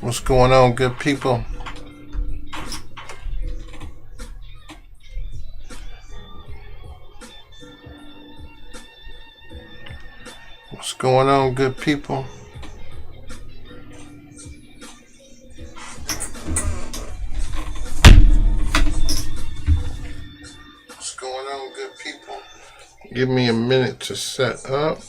What's going on, good people? What's going on, good people? What's going on, good people? Give me a minute to set up.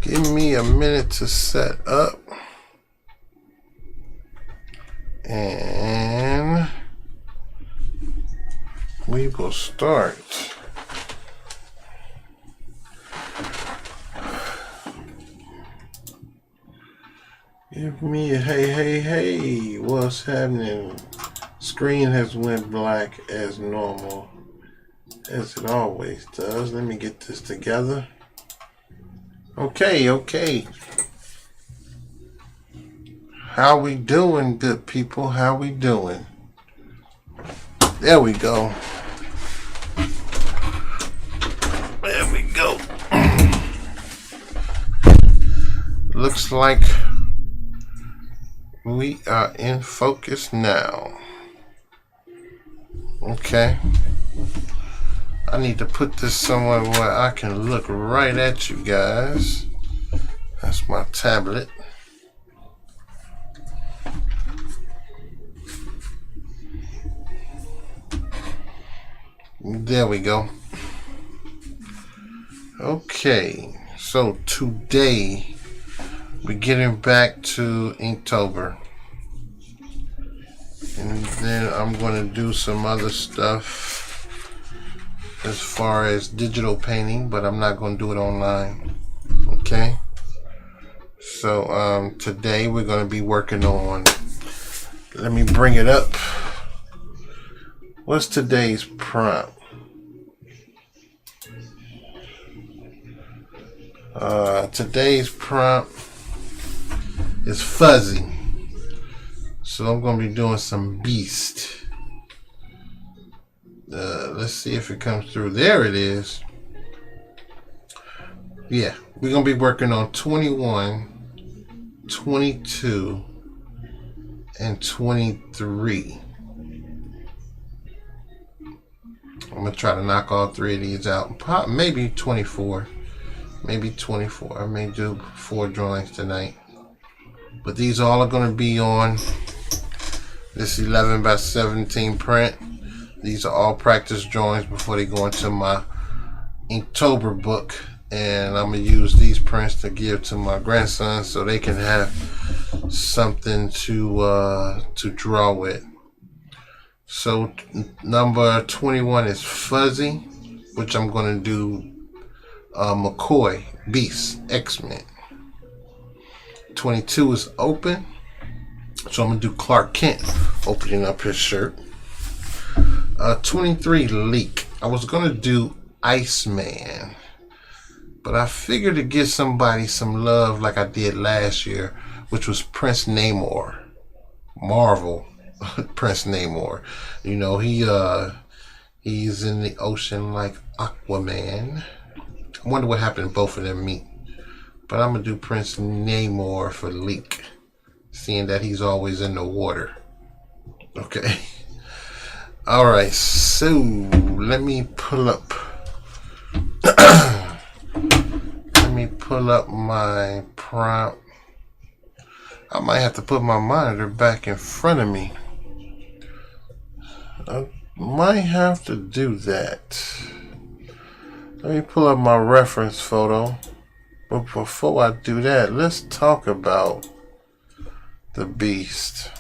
Give me a minute to set up. And we will start. Give me a hey, what's happening? Screen has went black as normal, as it always does. Let me get this together. Okay. How we doing, good people? How we doing? There we go. There we go. Looks like we are in focus now. Okay. I need to put this somewhere where I can look right at you guys. That's my tablet. There we go. Okay, so today we're getting back to InkTober, and then I'm going to do some other stuff as far as digital painting, but I'm not going to do it online. Okay, so today we're going to be working on, let me bring it up. What's today's prompt? Today's prompt is fuzzy. So I'm going to be doing some beast. Let's see if it comes through. There it is. Yeah, we're going to be working on 21, 22, and 23. I'm going to try to knock all three of these out. Maybe 24. Maybe 24. I may do 4 drawings tonight. But these all are going to be on this 11 by 17 print. These are all practice drawings before they go into my InkTober book. And I'm going to use these prints to give to my grandson so they can have something to draw with. So number 21 is fuzzy, which I'm going to do McCoy, Beast, X-Men. 22 is open, so I'm going to do Clark Kent opening up his shirt. 23 leak. I was going to do Iceman, but I figured to give somebody some love like I did last year, which was Prince Namor, Marvel. Prince Namor, you know, he's in the ocean like Aquaman. I wonder what happened to both of them meet. But I'm gonna do Prince Namor for leak, seeing that he's always in the water. Okay. All right. So let me pull up. Let me pull up my prompt. I might have to put my monitor back in front of me. I might have to do that. Let me pull up my reference photo. But before I do that, let's talk about the beast.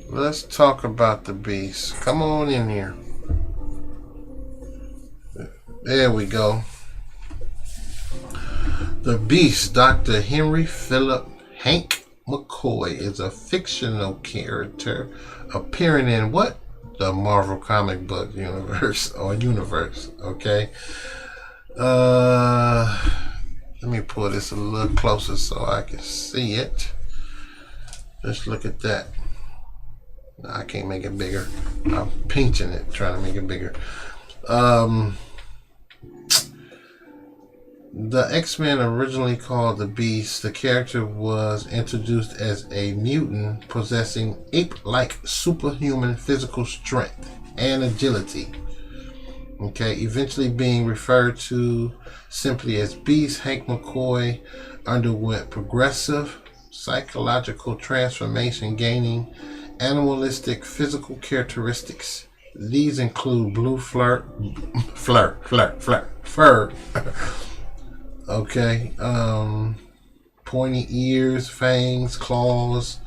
Let's talk about the beast. Come on in here. There we go. The Beast, Dr. Henry Philip Hank McCoy, is a fictional character appearing in what? The Marvel comic book universe, okay? Let me pull this a little closer so I can see it. Let's look at that. No, I can't make it bigger. I'm pinching it, trying to make it bigger. The X-Men, originally called the Beast, the character was introduced as a mutant possessing ape-like superhuman physical strength and agility. Okay, eventually being referred to simply as Beast, Hank McCoy underwent progressive psychological transformation, gaining animalistic physical characteristics. These include blue fur, okay, pointy ears, fangs, claws,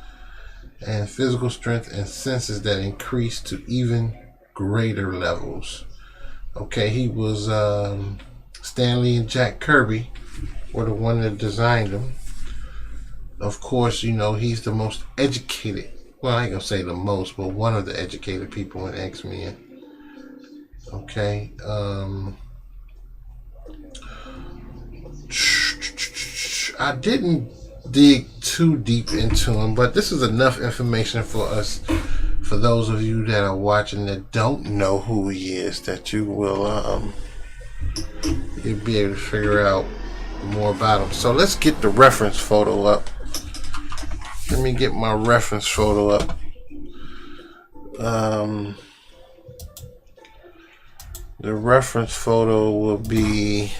and physical strength and senses that increase to even greater levels. Okay, he was Stan Lee and Jack Kirby were the one that designed him. Of course, you know, he's the most educated. Well, I ain't gonna say the most, but one of the educated people in X-Men. Okay. I didn't dig too deep into him, but this is enough information for us. For those of you that are watching that don't know who he is, that you will you'll be able to figure out more about him. So let's get the reference photo up. Let me get my reference photo up. The reference photo will be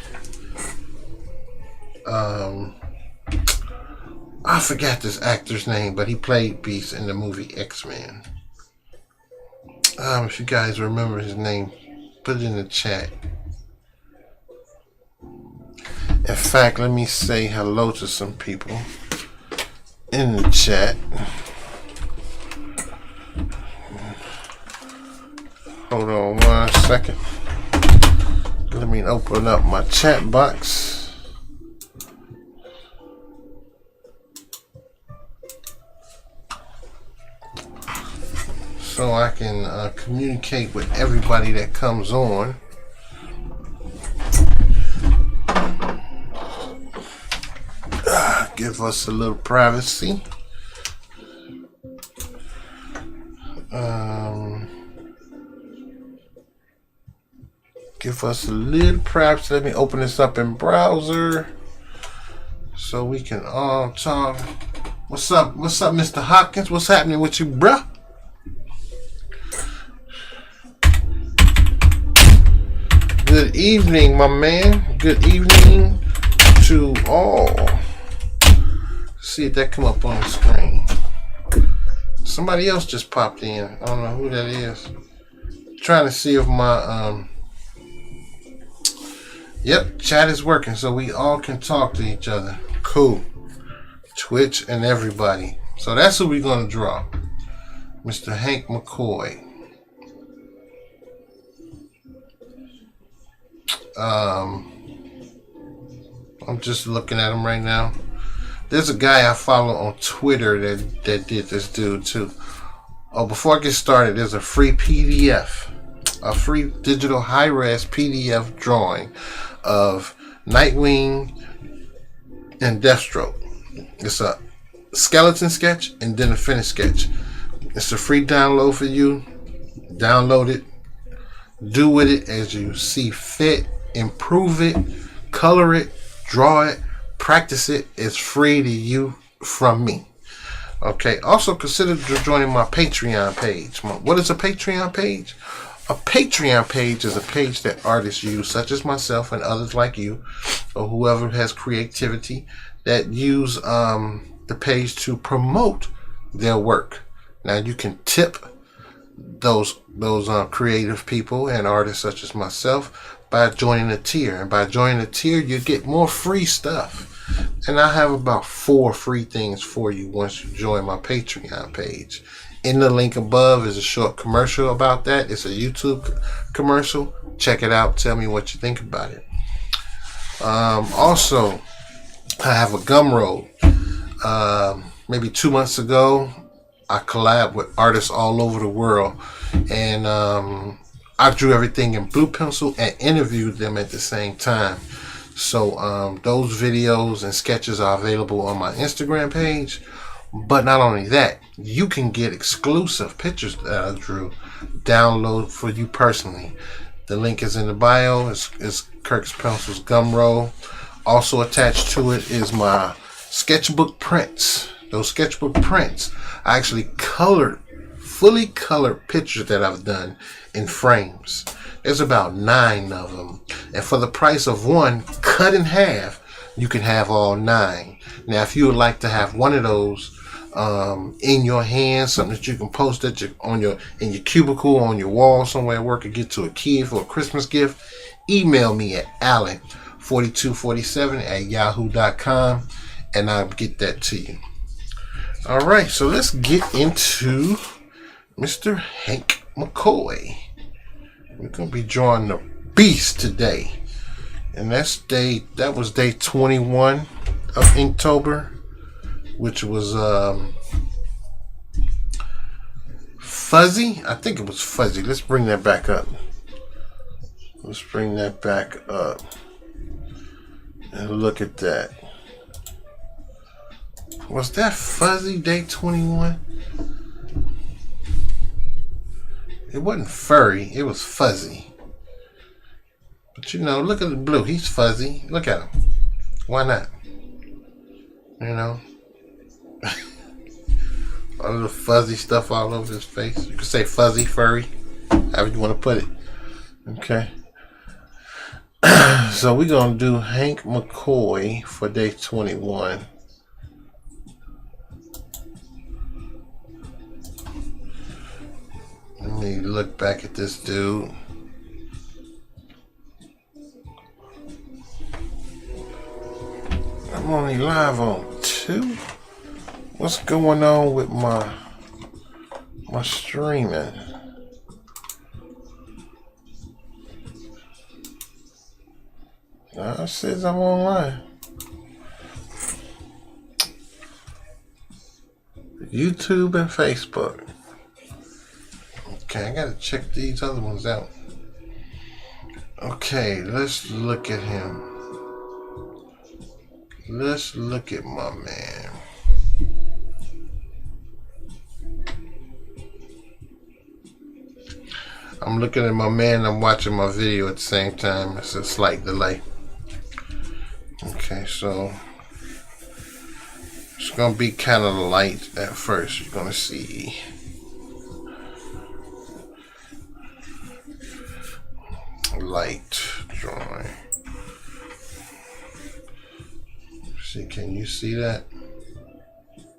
I forgot this actor's name, but he played Beast in the movie X-Men. If you guys remember his name, put it in the chat. In fact, let me say hello to some people in the chat. Hold on 1 second. Let me open up my chat box. So I can communicate with everybody that comes on. Give us a little privacy. Give us a little privacy. Let me open this up in browser so we can all talk. What's up? What's up, Mr. Hopkins? What's happening with you, bruh? Good evening, my man. Good evening to all. See if that come up on the screen. Somebody else just popped in. I don't know who that is. Trying to see if my yep, chat is working so we all can talk to each other. Cool. Twitch and everybody. So that's who we're gonna draw. Mr. Hank McCoy. I'm just looking at him right now. There's a guy I follow on Twitter that did this dude too. Oh, before I get started, there's a free PDF, a free digital high-res PDF drawing of Nightwing and Deathstroke. It's a skeleton sketch and then a finished sketch. It's a free download for you. Download it. Do with it as you see fit. Improve it. Color it. Draw it. Practice it. It's free to you from me. Okay. Also consider joining my Patreon page. What is a Patreon page? A Patreon page is a page that artists use, such as myself and others like you, or whoever has creativity, that use the page to promote their work. Now you can tip those creative people and artists such as myself by joining a tier, and by joining a tier you get more free stuff. And I have about 4 free things for you once you join my Patreon page. In the link above is a short commercial about that. It's a YouTube commercial. Check it out. Tell me what you think about it. Also, I have a Gumroad. Maybe 2 months ago, I collabed with artists all over the world. And I drew everything in blue pencil and interviewed them at the same time. So those videos and sketches are available on my Instagram page. But not only that, you can get exclusive pictures that I drew, download for you personally. The link is in the bio. It's Kirk's Pencils Gumroad. Also attached to it is my sketchbook prints. Those sketchbook prints, I actually fully colored pictures that I've done in frames. There's about 9 of them. And for the price of one, cut in half, you can have all 9. Now, if you would like to have one of those in your hand, something that you can post at in your cubicle, on your wall somewhere at work, or get to a kid for a Christmas gift, email me at allen4247@yahoo.com and I'll get that to you. All right, so let's get into Mr. Hank McCoy. We're gonna be drawing the Beast today, and that was day 21 of Inktober, which was fuzzy. I think it was fuzzy. Let's bring that back up. And look at that. Was that fuzzy day 21? It wasn't furry, it was fuzzy. But you know, look at the blue. He's fuzzy. Look at him. Why not? You know? All the fuzzy stuff all over his face. You could say fuzzy, furry, however you want to put it. Okay. So we're going to do Hank McCoy for day 21. Let me look back at this dude. I'm only live on 2. What's going on with my streaming? It says I'm online. YouTube and Facebook. Okay, I gotta check these other ones out. Okay, let's look at him. Let's look at my man. I'm looking at my man, I'm watching my video at the same time. It's a slight delay. Okay, so it's gonna be kind of light at first. You're gonna see light drawing. See, can you see that?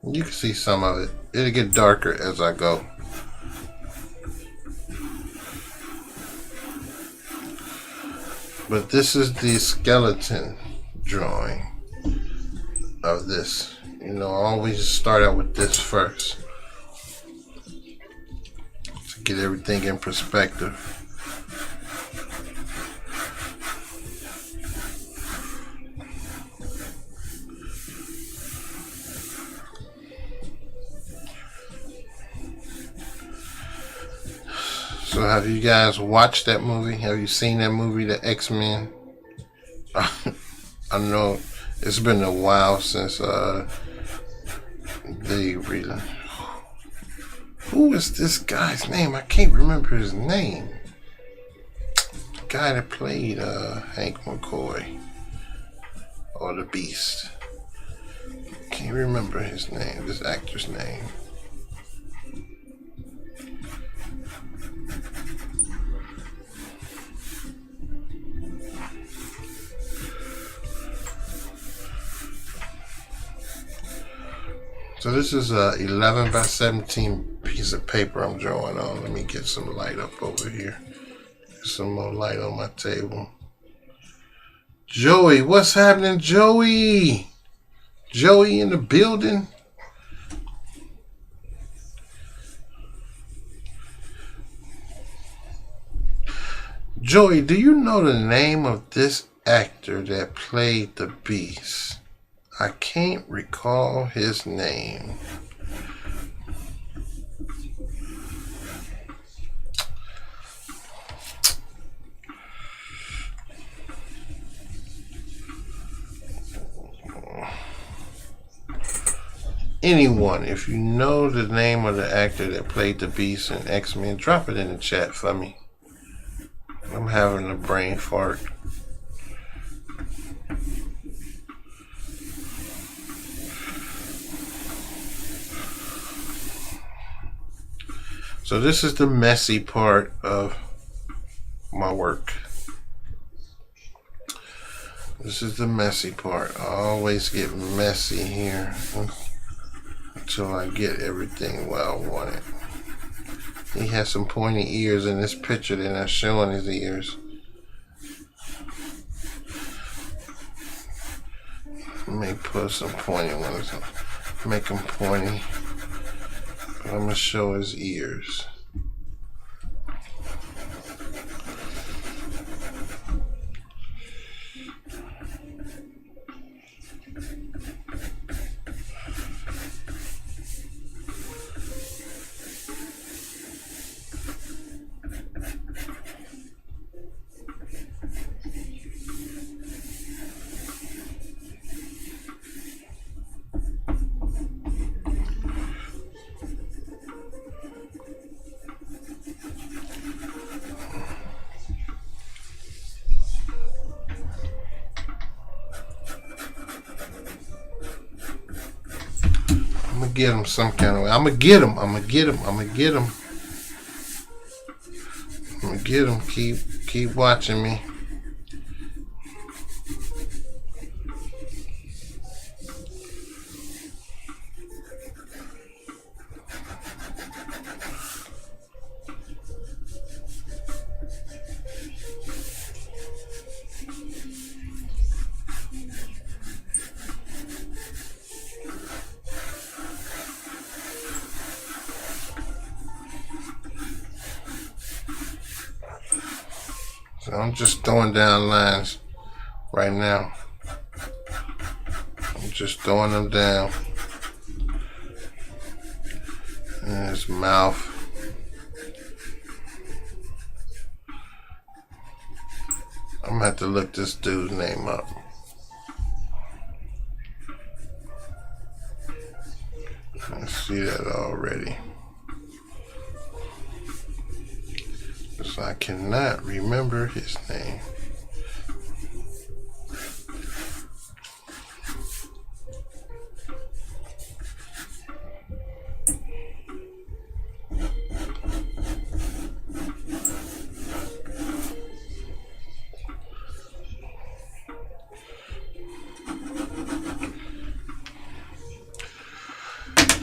You can see some of it. It'll get darker as I go. But this is the skeleton drawing of this. You know, I always start out with this first to get everything in perspective. So have you guys watched that movie? Have you seen that movie, The X-Men? I know it's been a while since they really... Who is this guy's name? I can't remember his name. The guy that played Hank McCoy, or the Beast. Can't remember his name, this actor's name. So this is a 11 by 17 piece of paper I'm drawing on. Let me get some light up over here. Get some more light on my table. Joey, what's happening, Joey? Joey in the building? Joey, do you know the name of this actor that played the Beast? I can't recall his name. anyone, if you know the name of the actor that played the Beast in X-Men, drop it in the chat for me. I'm having a brain fart. So this is the messy part of my work. This is the messy part. I always get messy here until I get everything where I want it. He has some pointy ears in this picture. They're not showing his ears. Let me put some pointy ones. Make them pointy. But I'm going to show his ears. Get him some kind of way. I'm gonna get him. I'm gonna get him. I'm gonna get him. I'm gonna get him. Keep watching me. So I'm just throwing down lines right now. I'm just throwing them down. And his mouth. I'm gonna have to look this dude's name up. I see that already. So I cannot remember his name.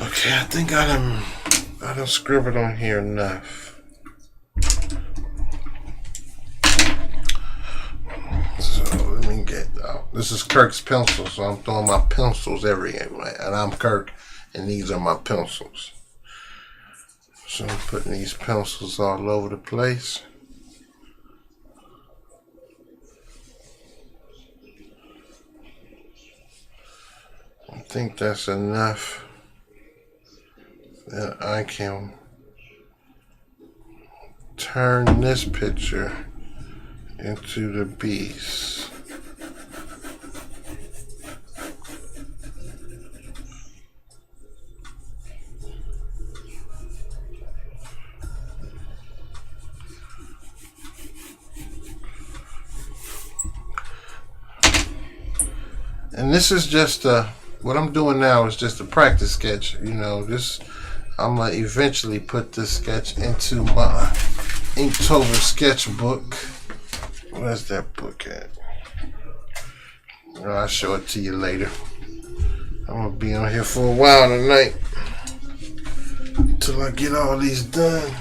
Okay, I think I done scribbled on here enough. This is Kirk's pencil, so I'm throwing my pencils everywhere. And I'm Kirk, and these are my pencils. So I'm putting these pencils all over the place. I think that's enough that I can turn this picture into the Beast. And this is just what I'm doing now is just a practice sketch. You know, I'm gonna eventually put this sketch into my InkTober sketchbook. Where's that book at? Well, I'll show it to you later. I'm gonna be on here for a while tonight until I get all these done.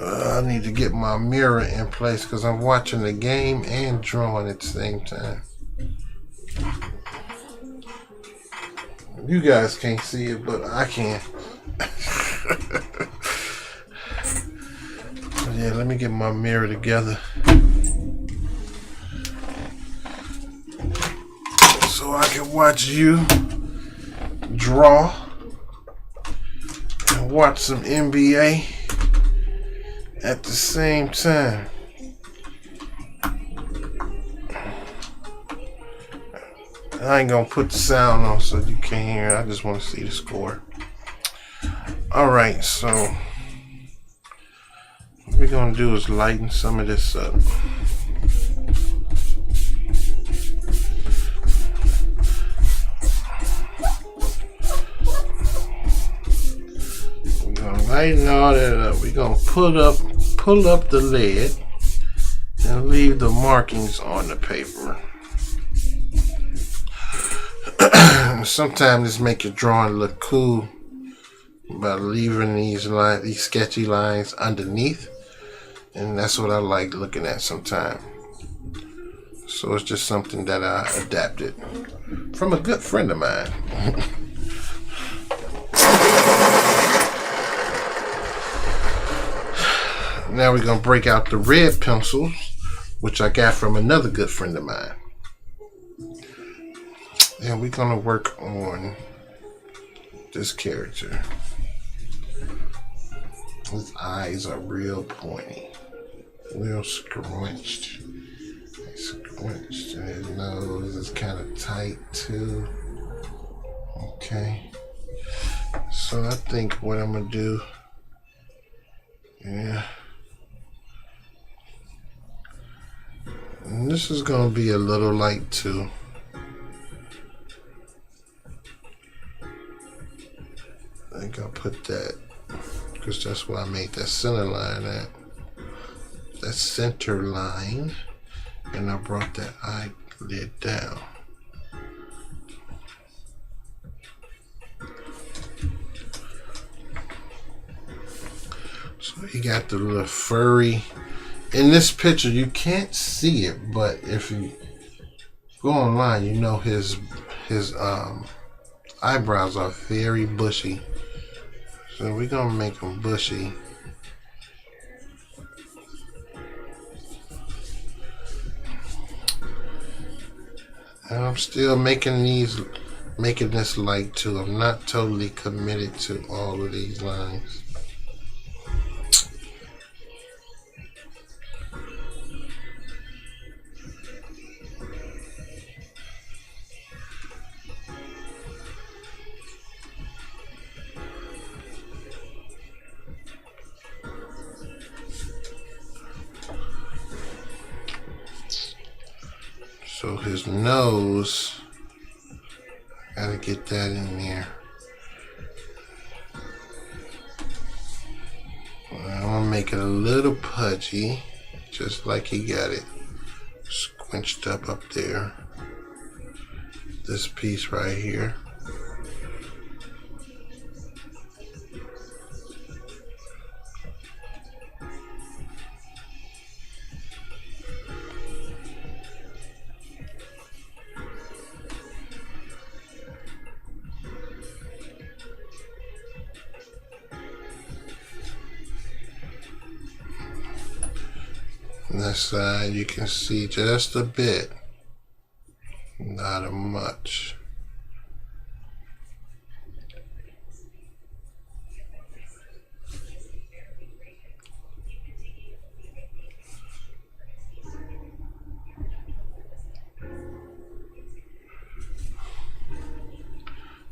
I need to get my mirror in place because I'm watching the game and drawing at the same time. You guys can't see it, but I can. Yeah, let me get my mirror together so I can watch you draw and watch some NBA at the same time. I ain't gonna put the sound on so you can't hear it. I just want to see the score. Alright, so what we're gonna do is lighten some of this up. We're gonna lighten all that up. We're gonna pull up the lid and leave the markings on the paper. Sometimes this make your drawing look cool by leaving these sketchy lines underneath, and that's what I like looking at sometimes. So it's just something that I adapted from a good friend of mine. Now we're gonna break out the red pencils, which I got from another good friend of mine. And we're gonna work on this character. His eyes are real pointy, real scrunched. Squished, and his nose is kind of tight too. Okay, so I think what I'm gonna do, yeah, and this is gonna be a little light too. I think I'll put that because that's where I made that center line at. That center line. And I brought that eyelid down. So he got the little furry. In this picture, you can't see it, but if you go online, you know his eyebrows are very bushy. So we're gonna make them bushy. And I'm still making this light too. I'm not totally committed to all of these lines. So his nose, gotta get that in there. I'm gonna make it a little pudgy, just like he got it squinched up there. This piece right here. On this side you can see just a bit, not a much.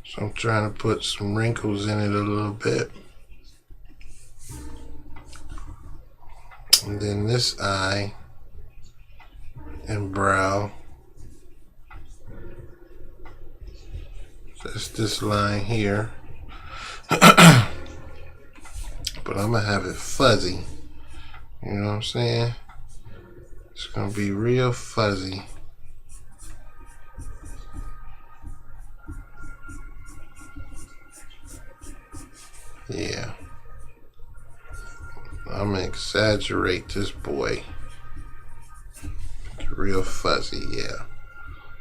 So I'm trying to put some wrinkles in it a little bit. And then this eye and brow, just this line here. But I'm gonna have it fuzzy. You know what I'm saying? It's gonna be real fuzzy. Yeah. I'm gonna exaggerate this boy. It's real fuzzy, yeah.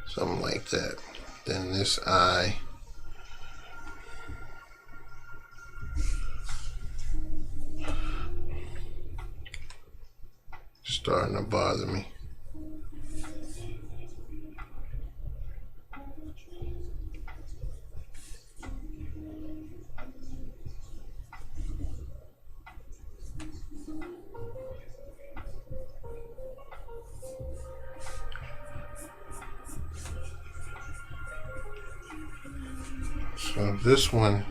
Something like that. Then this eye. Starting to bother me. So this one,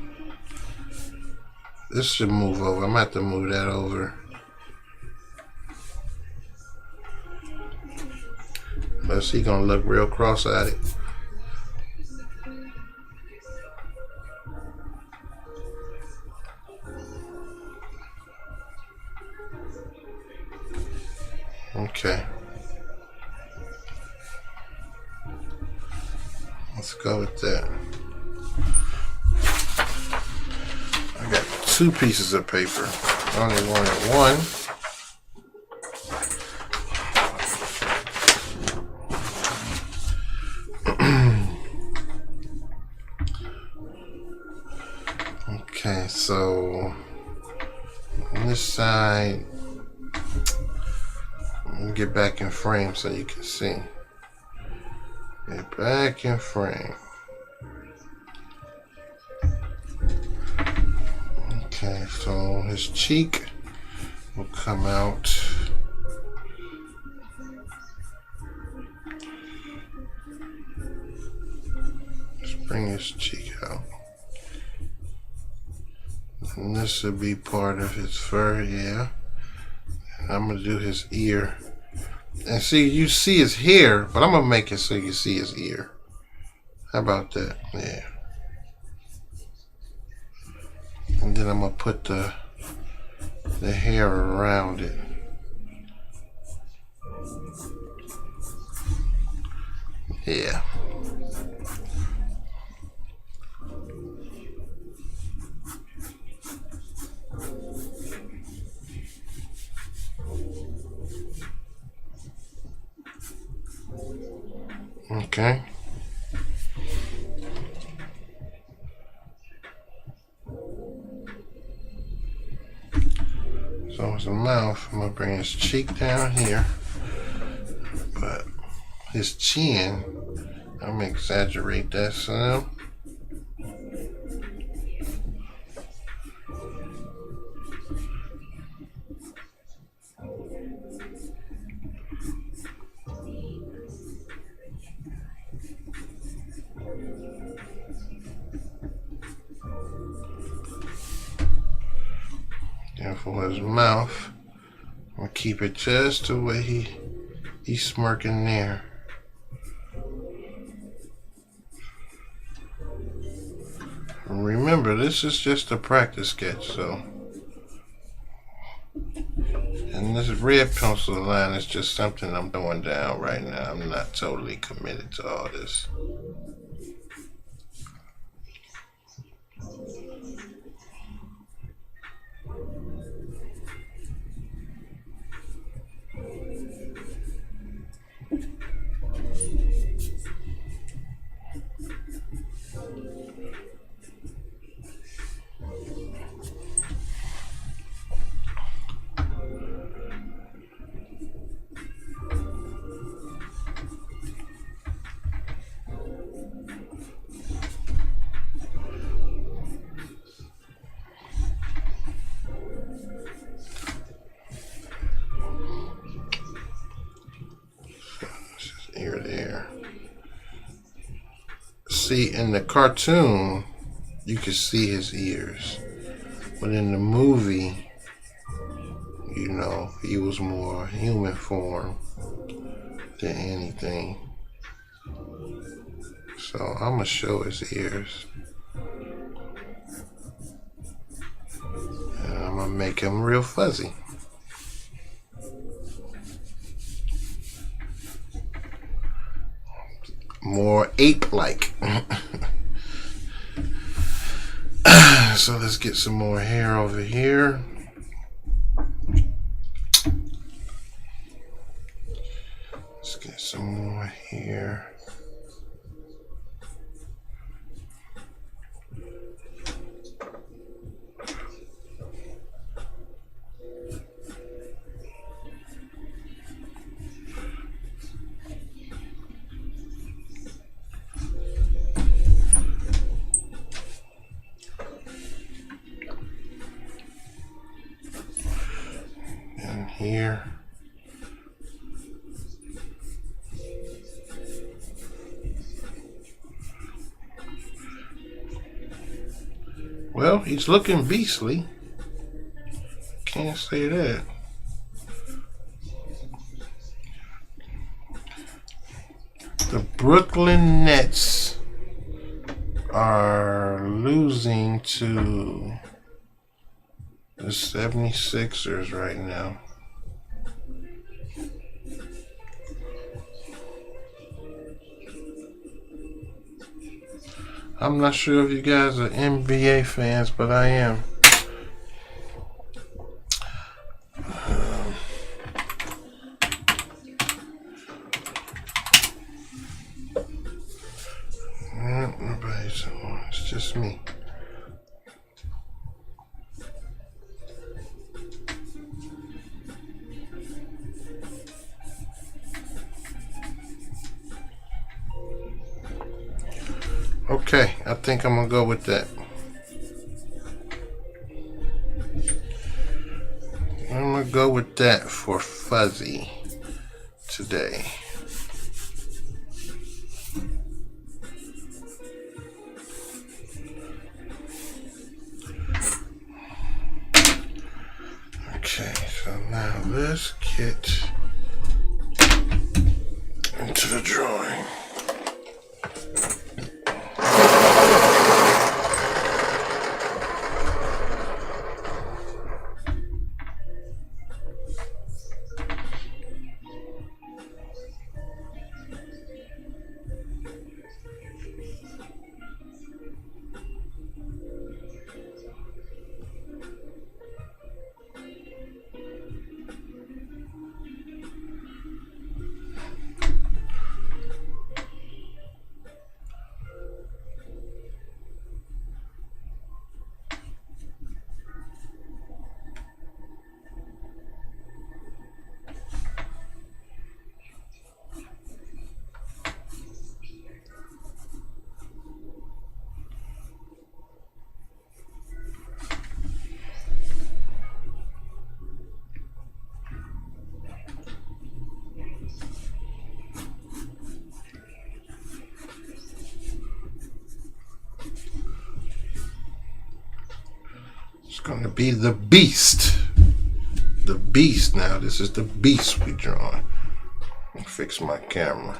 this should move over. I'm gonna have to move that over. Unless he gonna look real cross-eyed. Okay. Let's go with that. I got 2 pieces of paper. I only wanted one. Okay, so on this side, let me get back in frame so you can see. Get back in frame. Okay, so his cheek will come out. Let's bring his cheek out. And this will be part of his fur, yeah. And I'm gonna do his ear. And see, you see his hair, but I'm gonna make it so you see his ear. How about that? Yeah. And then I'm gonna put the hair around it. Yeah. Okay. So his mouth, I'm gonna bring his cheek down here, but his chin, I'm gonna exaggerate that some. And for his mouth, I'm gonna keep it just the way he's smirking there. And remember, this is just a practice sketch, so. And this red pencil line is just something I'm throwing down right now. I'm not totally committed to all this. Ear there. See, in the cartoon, you can see his ears, but in the movie, you know, he was more human form than anything. So I'm gonna show his ears, and I'm gonna make him real fuzzy. More ape-like. So let's get some more hair over here. Let's get some more hair. Here. Well, he's looking beastly. Can't say that. The Brooklyn Nets are losing to the 76ers right now. I'm not sure if you guys are NBA fans, but I am. Nobody's on. It's just me. Okay, I think I'm gonna go with that. I'm gonna go with that for Fuzzy today. Okay, so now let's get into the drawing. It's gonna be the Beast. The Beast now. This is the Beast we drawing. Let me fix my camera.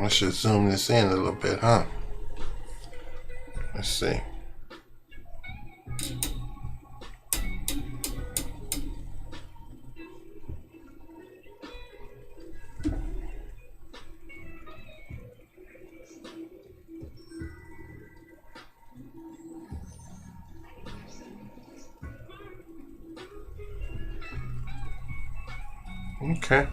I should zoom this in a little bit, huh? Let's see. Okay.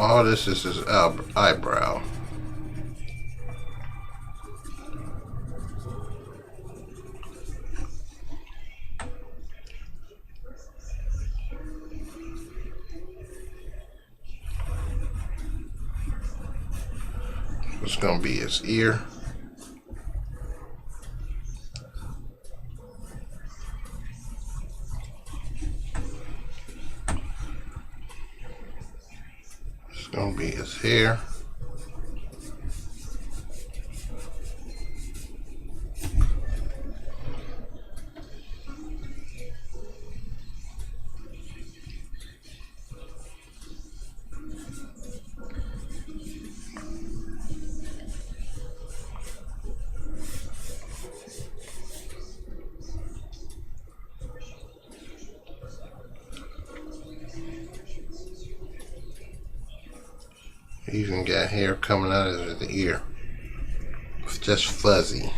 all this is his eyebrow. It's gonna be his ear. It's gonna be his hair. He even got hair coming out of the ear. It's just fuzzy.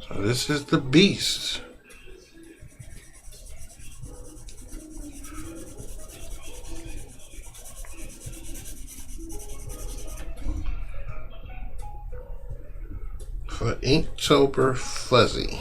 So this is the beast. For Inktober Fuzzy.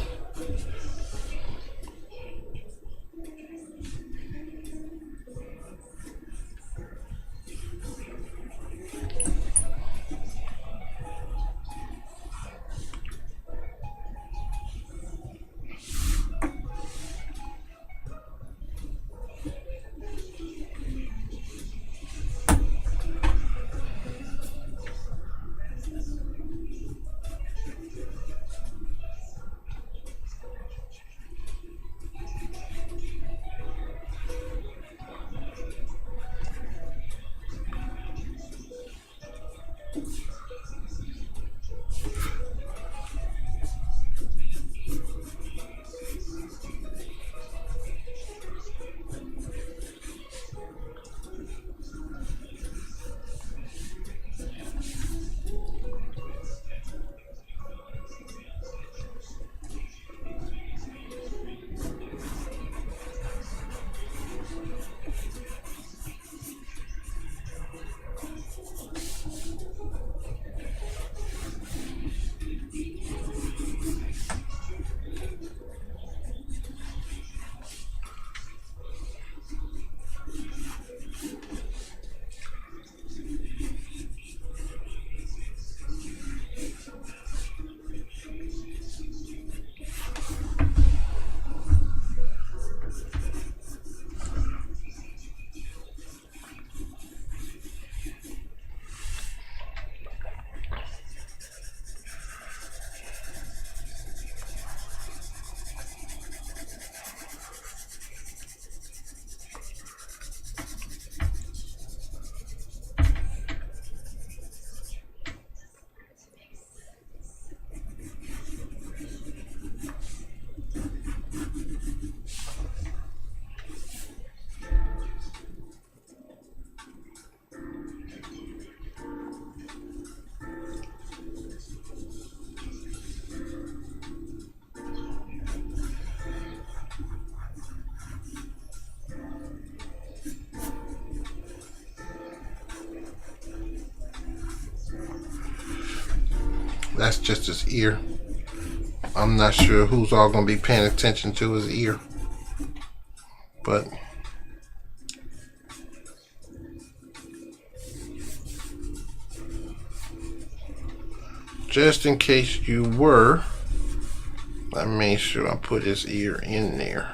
That's just his ear. I'm not sure who's all going to be paying attention to his ear. But just in case you were, I made sure I put his ear in there.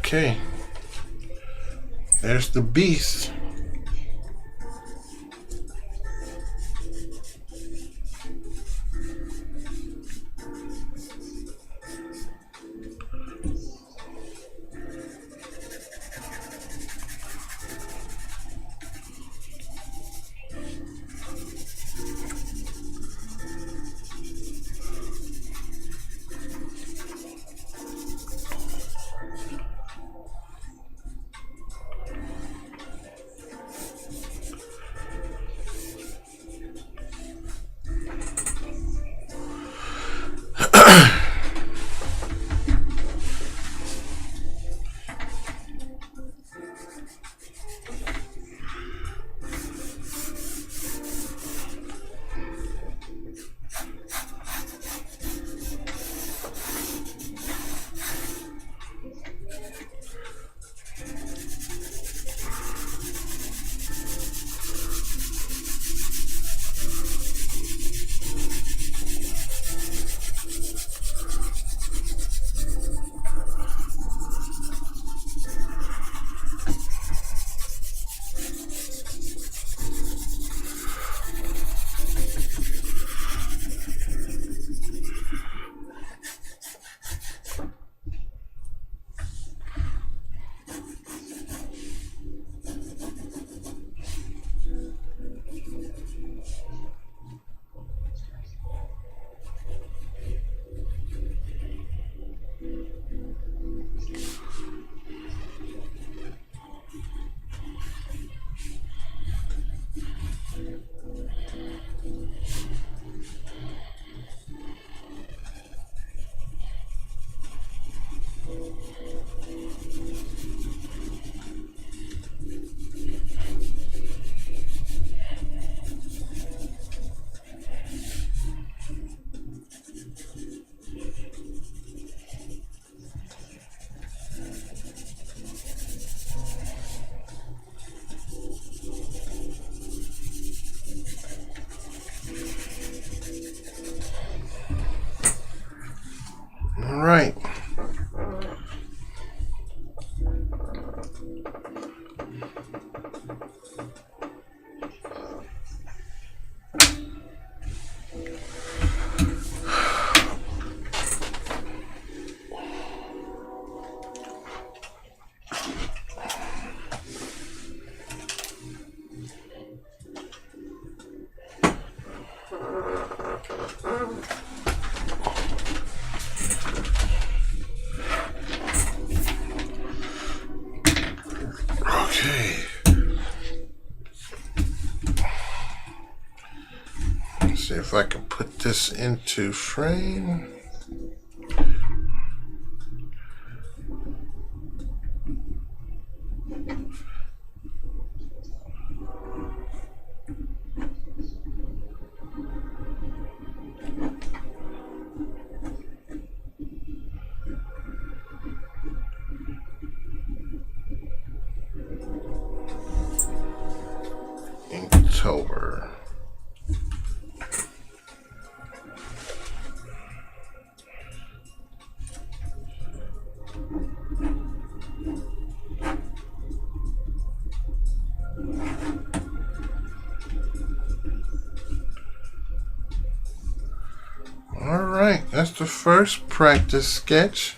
Okay, there's the beast. All right. Okay. Let's see if I can put this into frame. InkTober. All right, that's the first practice sketch.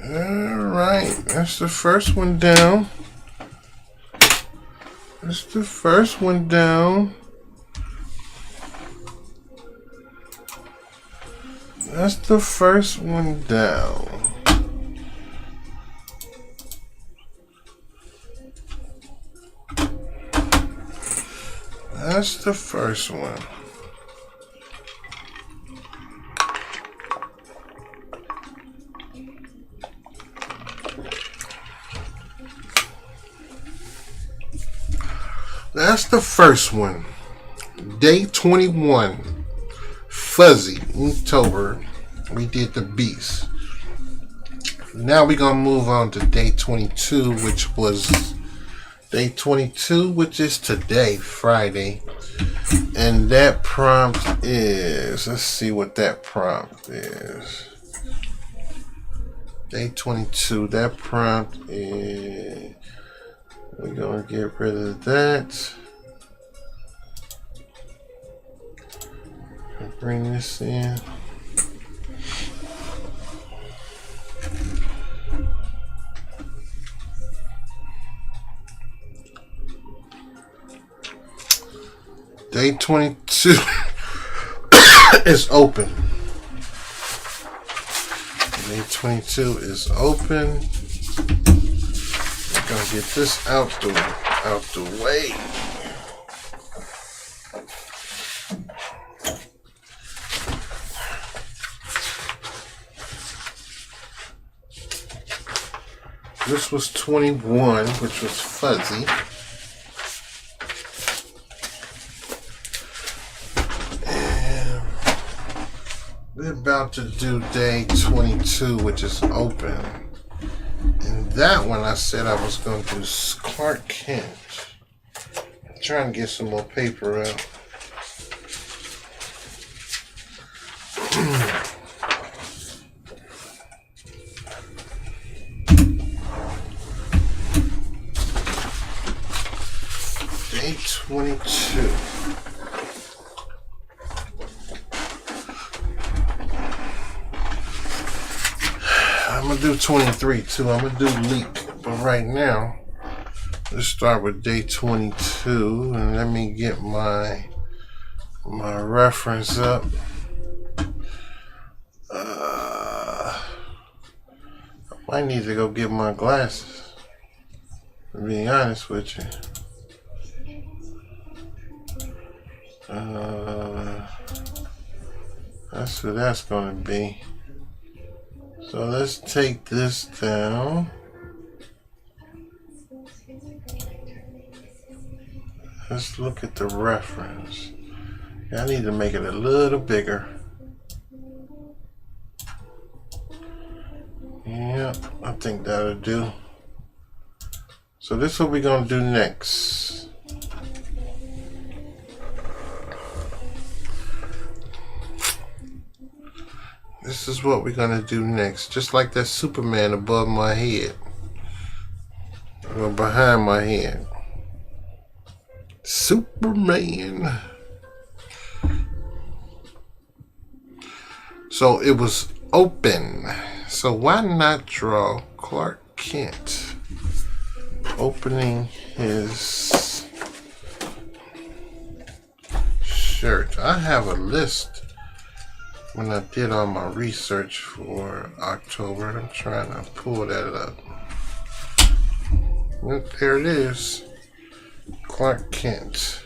All right, that's the first one down. That's the first one down. That's the first one down. That's the first one. that's the first one. Day 21. Fuzzy, InkTober. We did the beast. Now we're going to move on to day 22, which was day 22, which is today, Friday. And that prompt is, let's see what that prompt is. Day 22, that prompt is, we're going to get rid of that. Bring this in. Day 22 is open. Day 22 is open. I'm gonna get this out the way. This was 21, which was fuzzy. And we're about to do day 22, which is open. And that one I said I was going to do Clark Kent. I'm trying to get some more paper out. Day 22. I'm going to do 23 too. I'm going to do leak. But right now, let's start with day 22. And let me get my reference up. I might need to go get my glasses, to be honest with you. That's what that's going to be. So let's take this down. Let's look at the reference. I need to make it a little bigger. Yeah, I think that'll do. So this is what we're going to do next. This is what we're going to do next. Just like that Superman above my head. Or behind my head. Superman. So it was open. So why not draw Clark Kent opening his shirt? I have a list when I did all my research for October. I'm trying to pull that up. Well, there it is. Clark Kent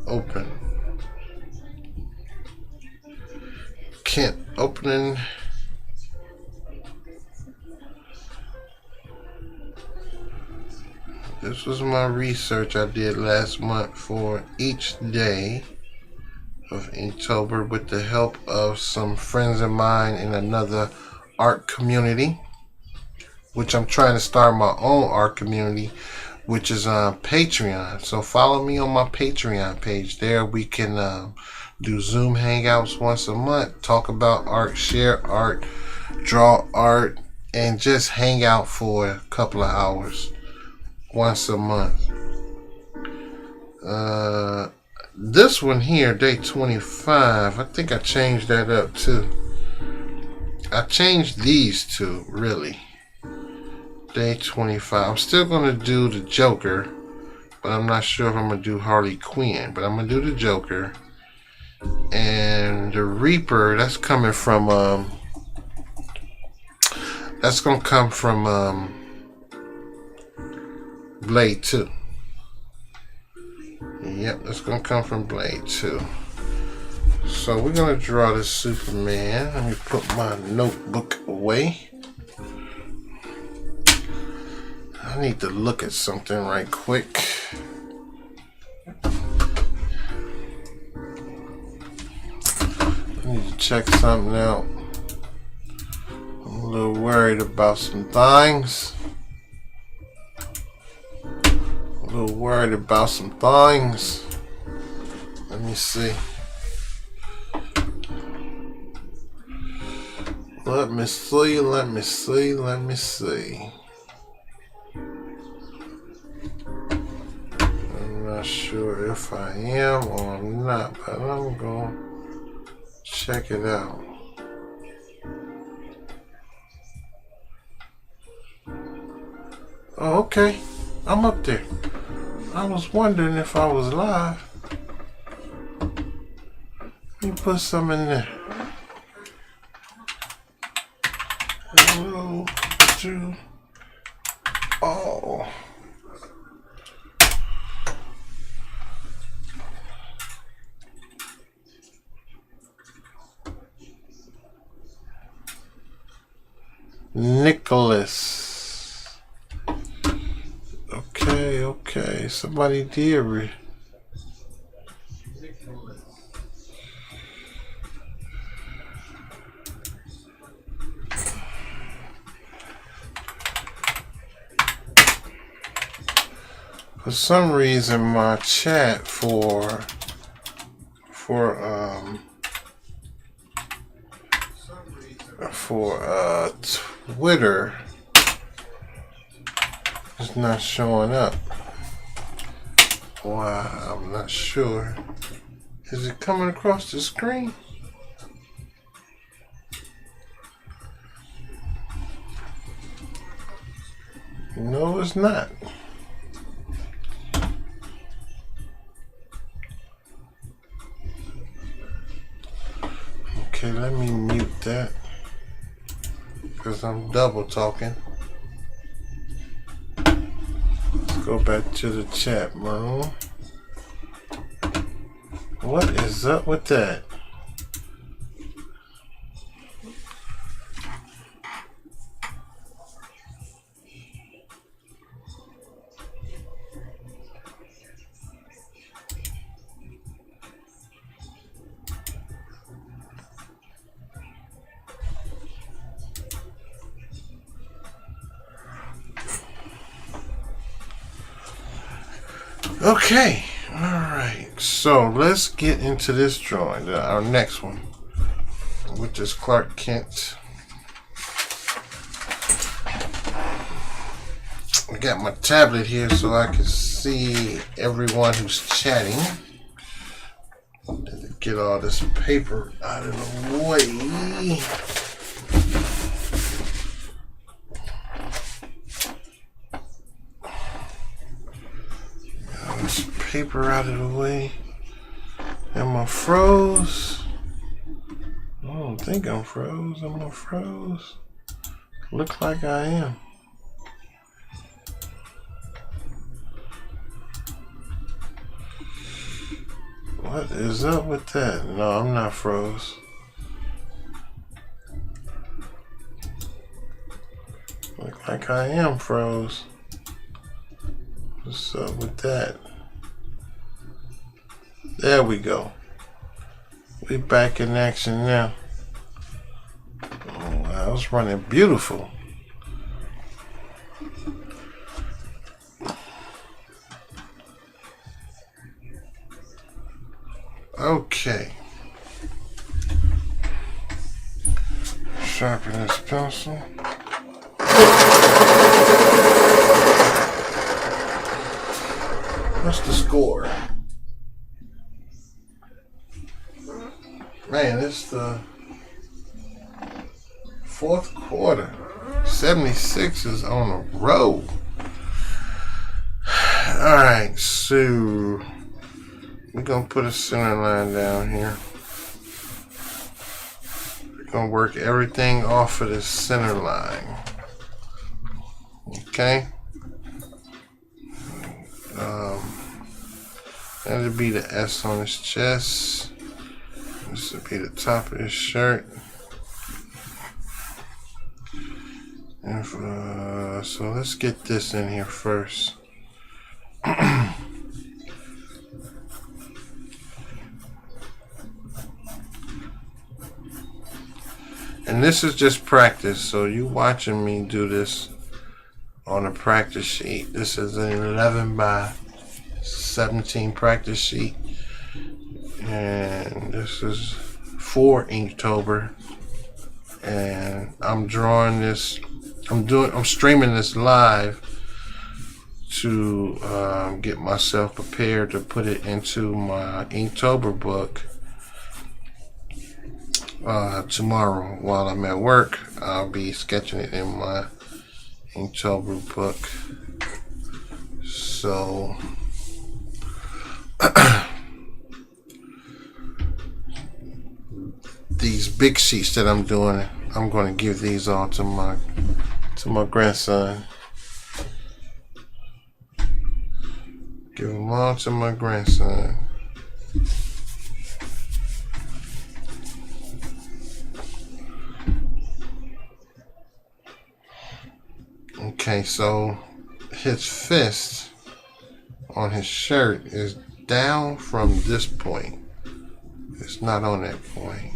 open. Kent opening. This was my research I did last month for each day of InkTober with the help of some friends of mine in another art community, which I'm trying to start my own art community, which is on Patreon. So follow me on my Patreon page. There we can do Zoom hangouts once a month, talk about art, share art, draw art, and just hang out for a couple of hours once a month. This one here, day 25, I think I changed that up too. I changed these two, really. Day 25. I'm still going to do the Joker, but I'm not sure if I'm going to do Harley Quinn, but I'm going to do the Joker. And the Reaper, that's coming from, that's going to come from Blade 2. Yep, that's going to come from Blade 2. So we're going to draw this Superman. Let me put my notebook away. I need to look at something right quick. need to check something out. I'm a little worried about some things. Let me see. Let me see. I'm not sure if I am or I'm not, but I'm going to check it out. Oh, okay. I'm up there. I was wondering if I was live. Let me put some in there. Hello to all. Nicholas. Okay. Somebody did for some reason my chat for Twitter is not showing up. Why? I'm not sure. Is it coming across the screen? No, it's not. Okay, let me mute that because I'm double talking. Let's go back to the chat room. What is up with that? Okay, alright, so let's get into this drawing, our next one, which is Clark Kent. I got my tablet here so I can see everyone who's chatting. Get all this paper out of the way. Paper out of the way. Am I froze? I don't think I'm froze. Am I froze? Look like I am. What is up with that? No, I'm not froze. Look like I am froze. What's up with that? There we go. We back in action now. Oh, wow, it's running beautiful. Okay. Sharpen this pencil. What's the score? Man, it's the fourth quarter. 76 is on a roll. Alright, so we're going to put a center line down here. We're going to work everything off of the center line. Okay? That'll be the S on his chest. This will be the top of his shirt. And so let's get this in here first. And this is just practice, so you watching me do this on a practice sheet. This is an 11 by 17 practice sheet, and this is for Inktober. And I'm drawing this. I'm streaming this live to get myself prepared to put it into my Inktober book. Tomorrow while I'm at work, I'll be sketching it in my Inktober book. So these big sheets that I'm doing, I'm going to give these all to my grandson. Give them all to my grandson. Okay, so his fist on his shirt is down from this point. It's not on that point.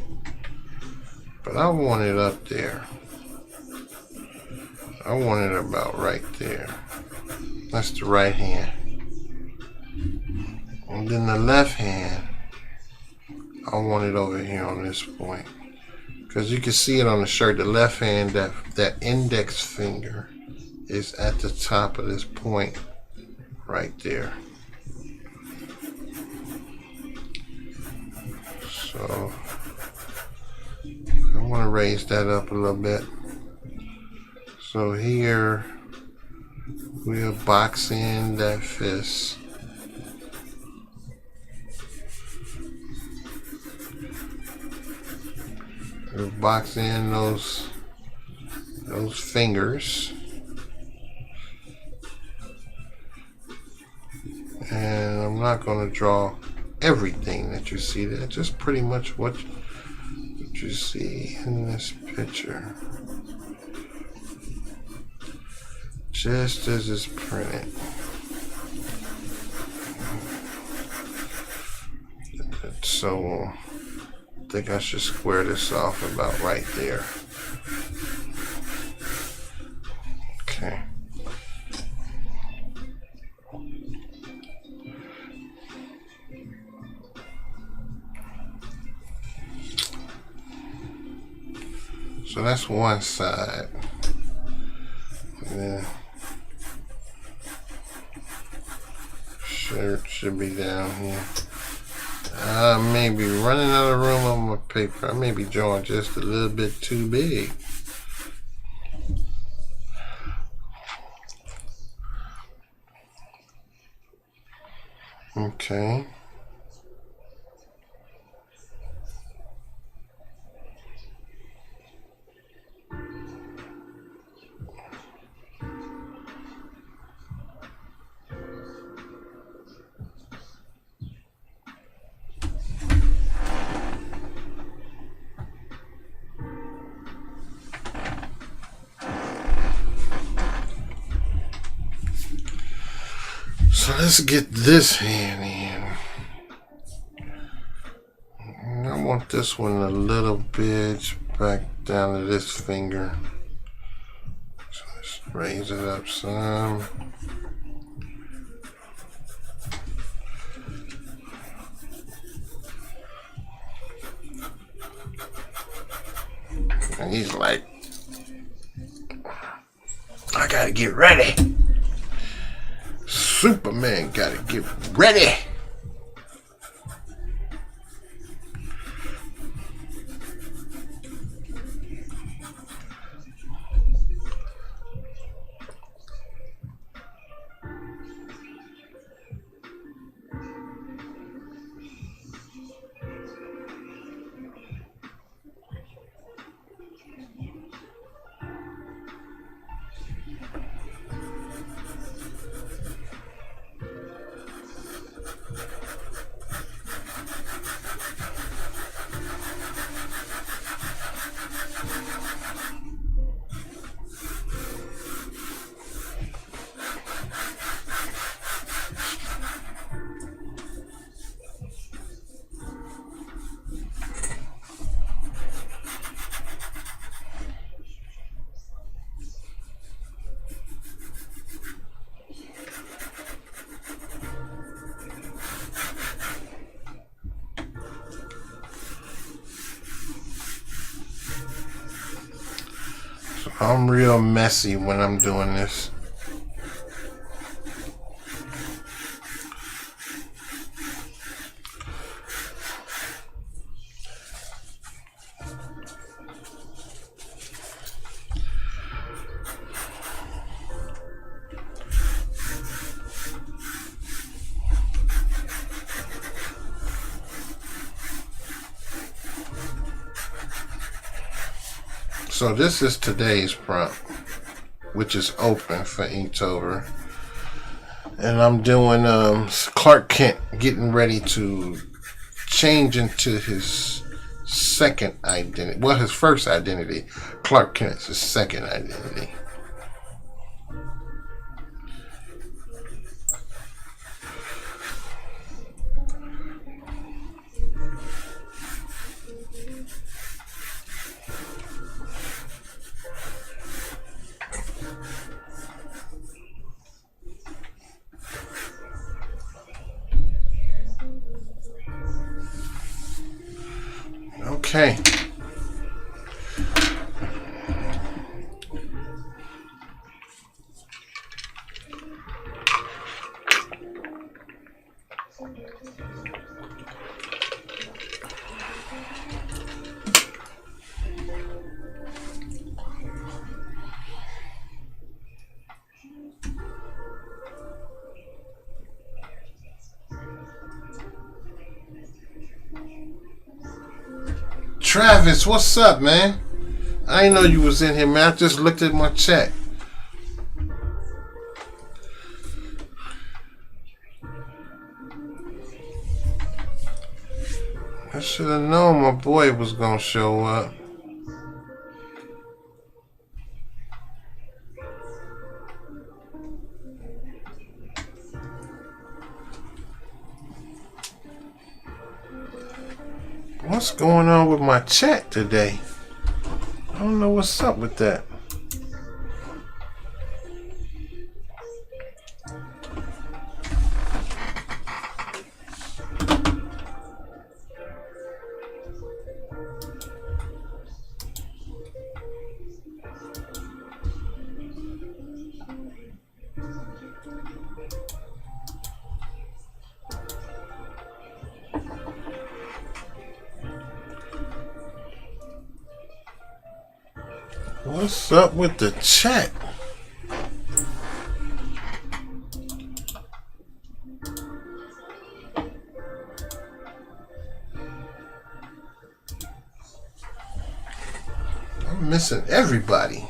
But I want it up there. I want it about right there. That's the right hand. And then the left hand, I want it over here on this point. Because you can see it on the shirt, the left hand, that index finger is at the top of this point right there. So I want to raise that up a little bit. So here we'll box in that fist. We'll box in those fingers. And I'm not going to draw everything that you see there, just pretty much what you see in this picture, just as it's printed. So I think I should square this off about right there. Okay. So that's one side. And then shirt should be down here. I may be running out of room on my paper. I may be drawing just a little bit too big. Okay. So let's get this hand in. And I want this one a little bit back down to this finger. So let's raise it up some. And he's like, I gotta get ready. Superman gotta get ready. I'm real messy when I'm doing this. So this is today's prompt, which is open for InkTober. And I'm doing Clark Kent getting ready to change into his second identity. Well, his first identity. Clark Kent's his second identity. Okay. Travis, what's up, man? I didn't know you was in here, man. I just looked at my chat. I should have known my boy was gonna show up. What's going on with my chat today? I don't know what's up with that. What's up with the chat? I'm missing everybody.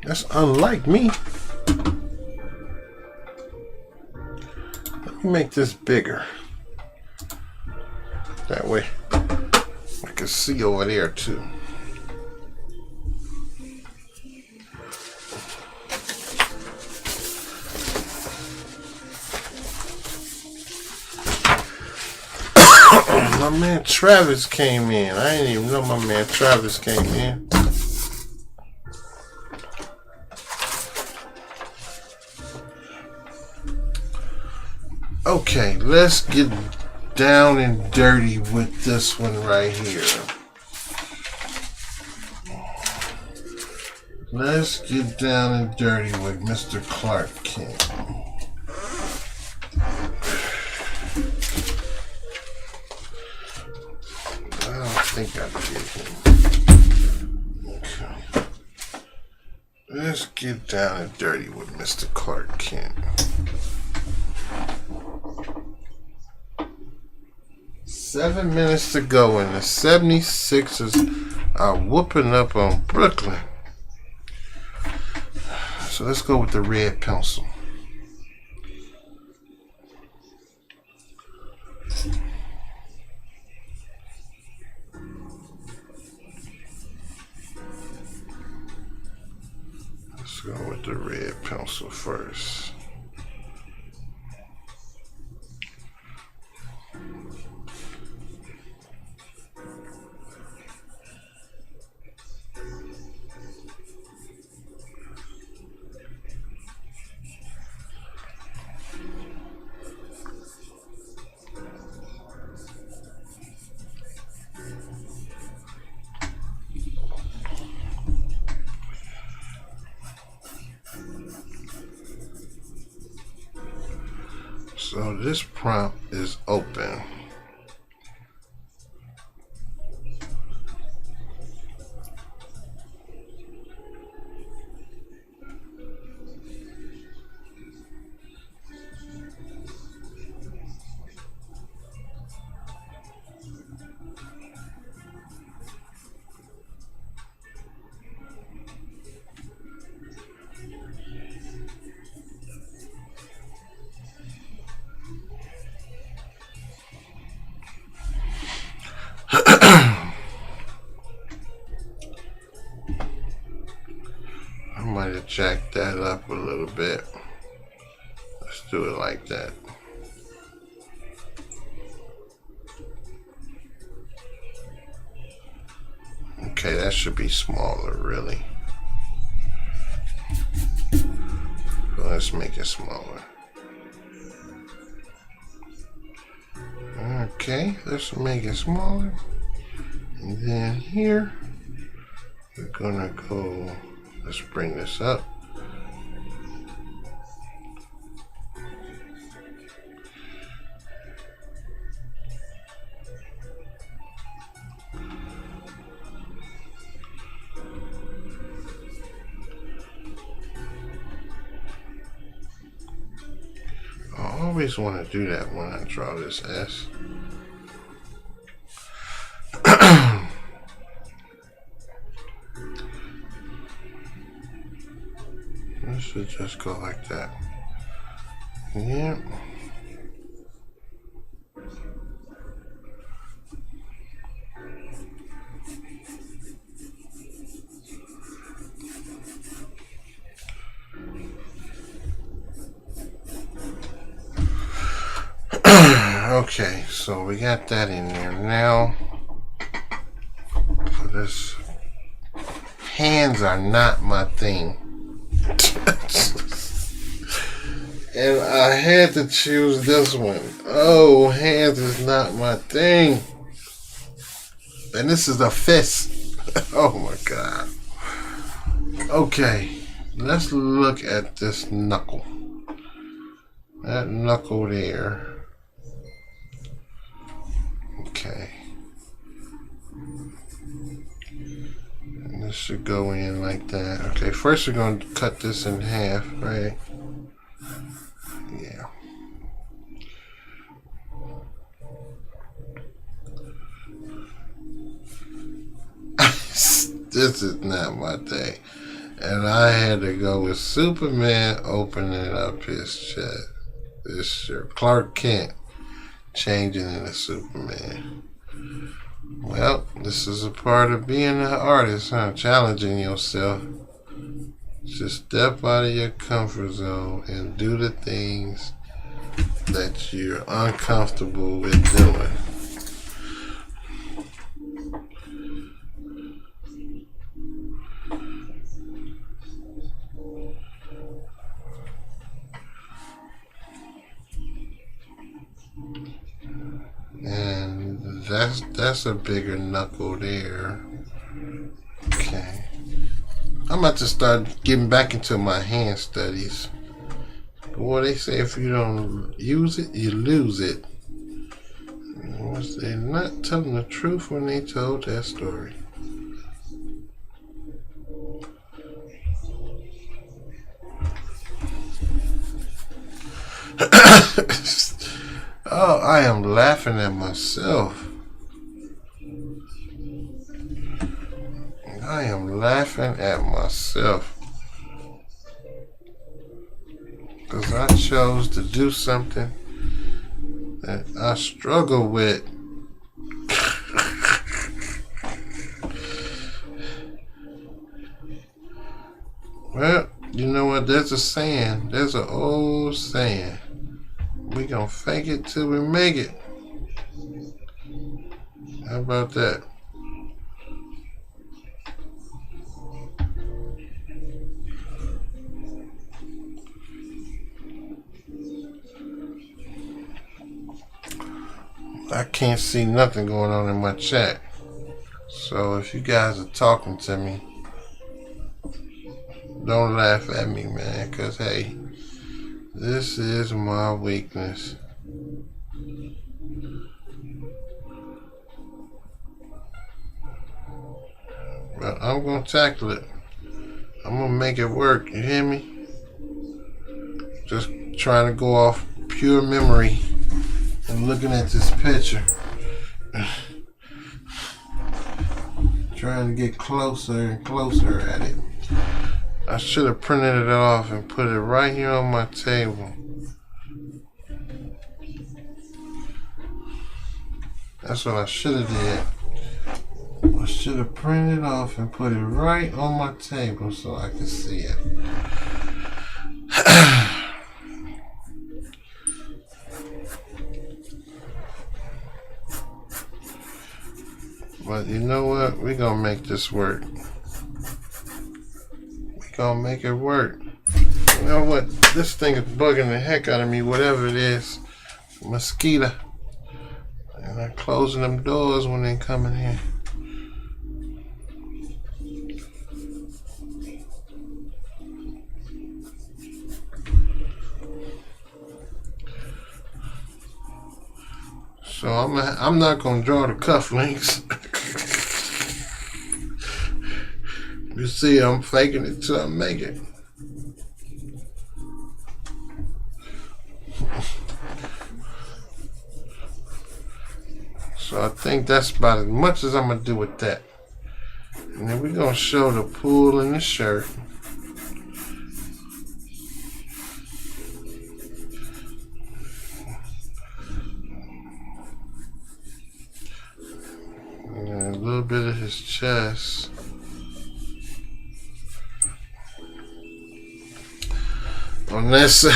That's unlike me. Let me make this bigger. That way I can see over there too. My man Travis came in. I didn't even know my man Travis came in. Okay, let's get down and dirty with this one right here. Let's get down and dirty with Mr. Clark Kent. I don't think I did him. Okay. Let's get down and dirty with Mr. Clark Kent. 7 minutes to go, and the 76ers are whooping up on Brooklyn. So let's go with the red pencil. Let's go with the red pencil first. So this prompt is open. I might have jacked that up a little bit. Let's do it like that. Okay, that should be smaller, really. So let's make it smaller. Okay, let's make it smaller. And then here, we're gonna go, let's bring this up. I always want to do that when I draw this S. This should just go like that. Yep. Okay, so we got that in there. Now, for this, hands are not my thing. And I had to choose this one. Oh, hands is not my thing. And this is a fist. Oh my God. Okay, let's look at this knuckle. That knuckle there. Okay. And this should go in like that. Okay, first we're going to cut this in half, right? Yeah. This is not my thing. And I had to go with Superman opening up his chest. This is Clark Kent changing into Superman. Well, this is a part of being an artist, huh? Challenging yourself. Just step out of your comfort zone and do the things that you're uncomfortable with doing. And that's a bigger knuckle there. Okay. I'm about to start getting back into my hand studies. Boy, they say if you don't use it, you lose it. Was they not telling the truth when they told that story? Oh, I am laughing at myself. I am laughing at myself. Because I chose to do something that I struggle with. Well, you know what? There's a saying. There's an old saying. We gonna fake it till we make it. How about that? I can't see nothing going on in my chat. So if you guys are talking to me, don't laugh at me, man, because hey, this is my weakness. I'm gonna tackle it. I'm gonna make it work. You hear me? Just trying to go off pure memory and looking at this picture. Trying to get closer and closer at it. I should have printed it off and put it right here on my table. That's what I should have did. I should have printed it off and put it right on my table so I could see it. But you know what? We're going to make this work. We're going to make it work. You know what? This thing is bugging the heck out of me, whatever it is. Mosquito. And I'm closing them doors when they come in here. So I'm not gonna draw the cufflinks. You see, I'm faking it till I make it. So I think that's about as much as I'm gonna do with that. And then we're gonna show the pull in the shirt. And a little bit of his chest. On this side.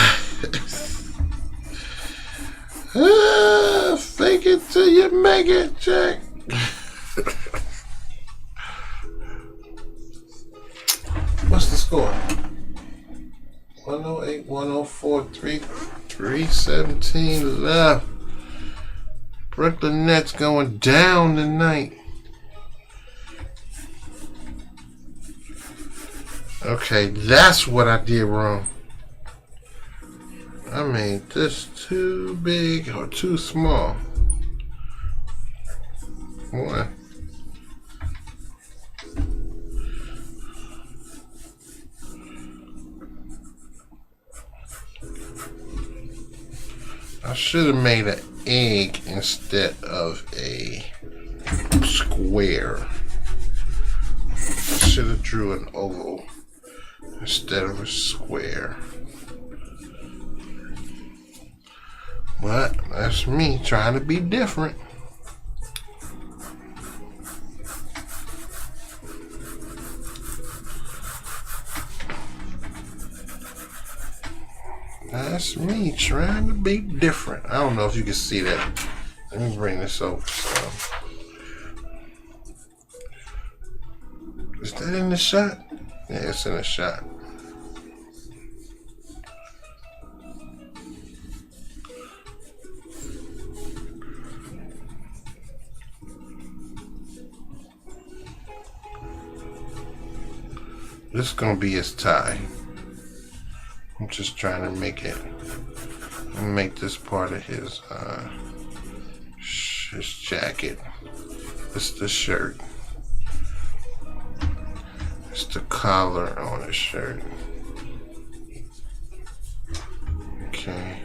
Fake it till you make it, Jack. What's the score? 108, 104, 317 left. Brooklyn Nets going down tonight. Okay, that's what I did wrong. I made this too big or too small. One. I should have made an egg instead of a square. I should have drew an oval instead of a square. But that's me trying to be different. That's me trying to be different. I don't know if you can see that. Let me bring this over. Is that in the shot? Yeah, it's in the shot. This is gonna be his tie. I'm just trying to make it, make this part of his jacket. It's the shirt. It's the collar on his shirt. Okay.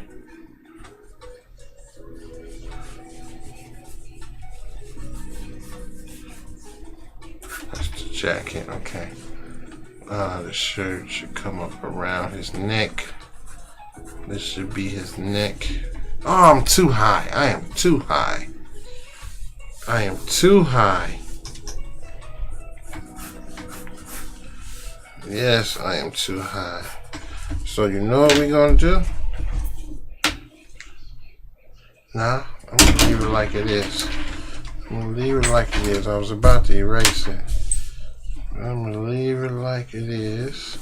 That's the jacket, okay. The shirt should come up around his neck. This should be his neck. Oh, I'm too high. I am too high. I am too high. Yes, I am too high. So you know what we're gonna do? Nah, I'm gonna leave it like it is. I'm gonna leave it like it is. I was about to erase it. I'm gonna leave it like it is.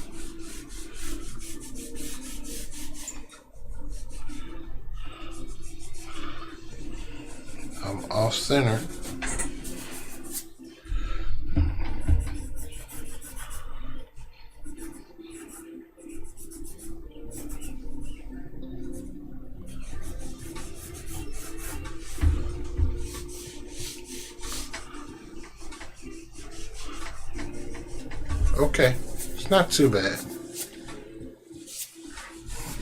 I'm off center. Okay, it's not too bad.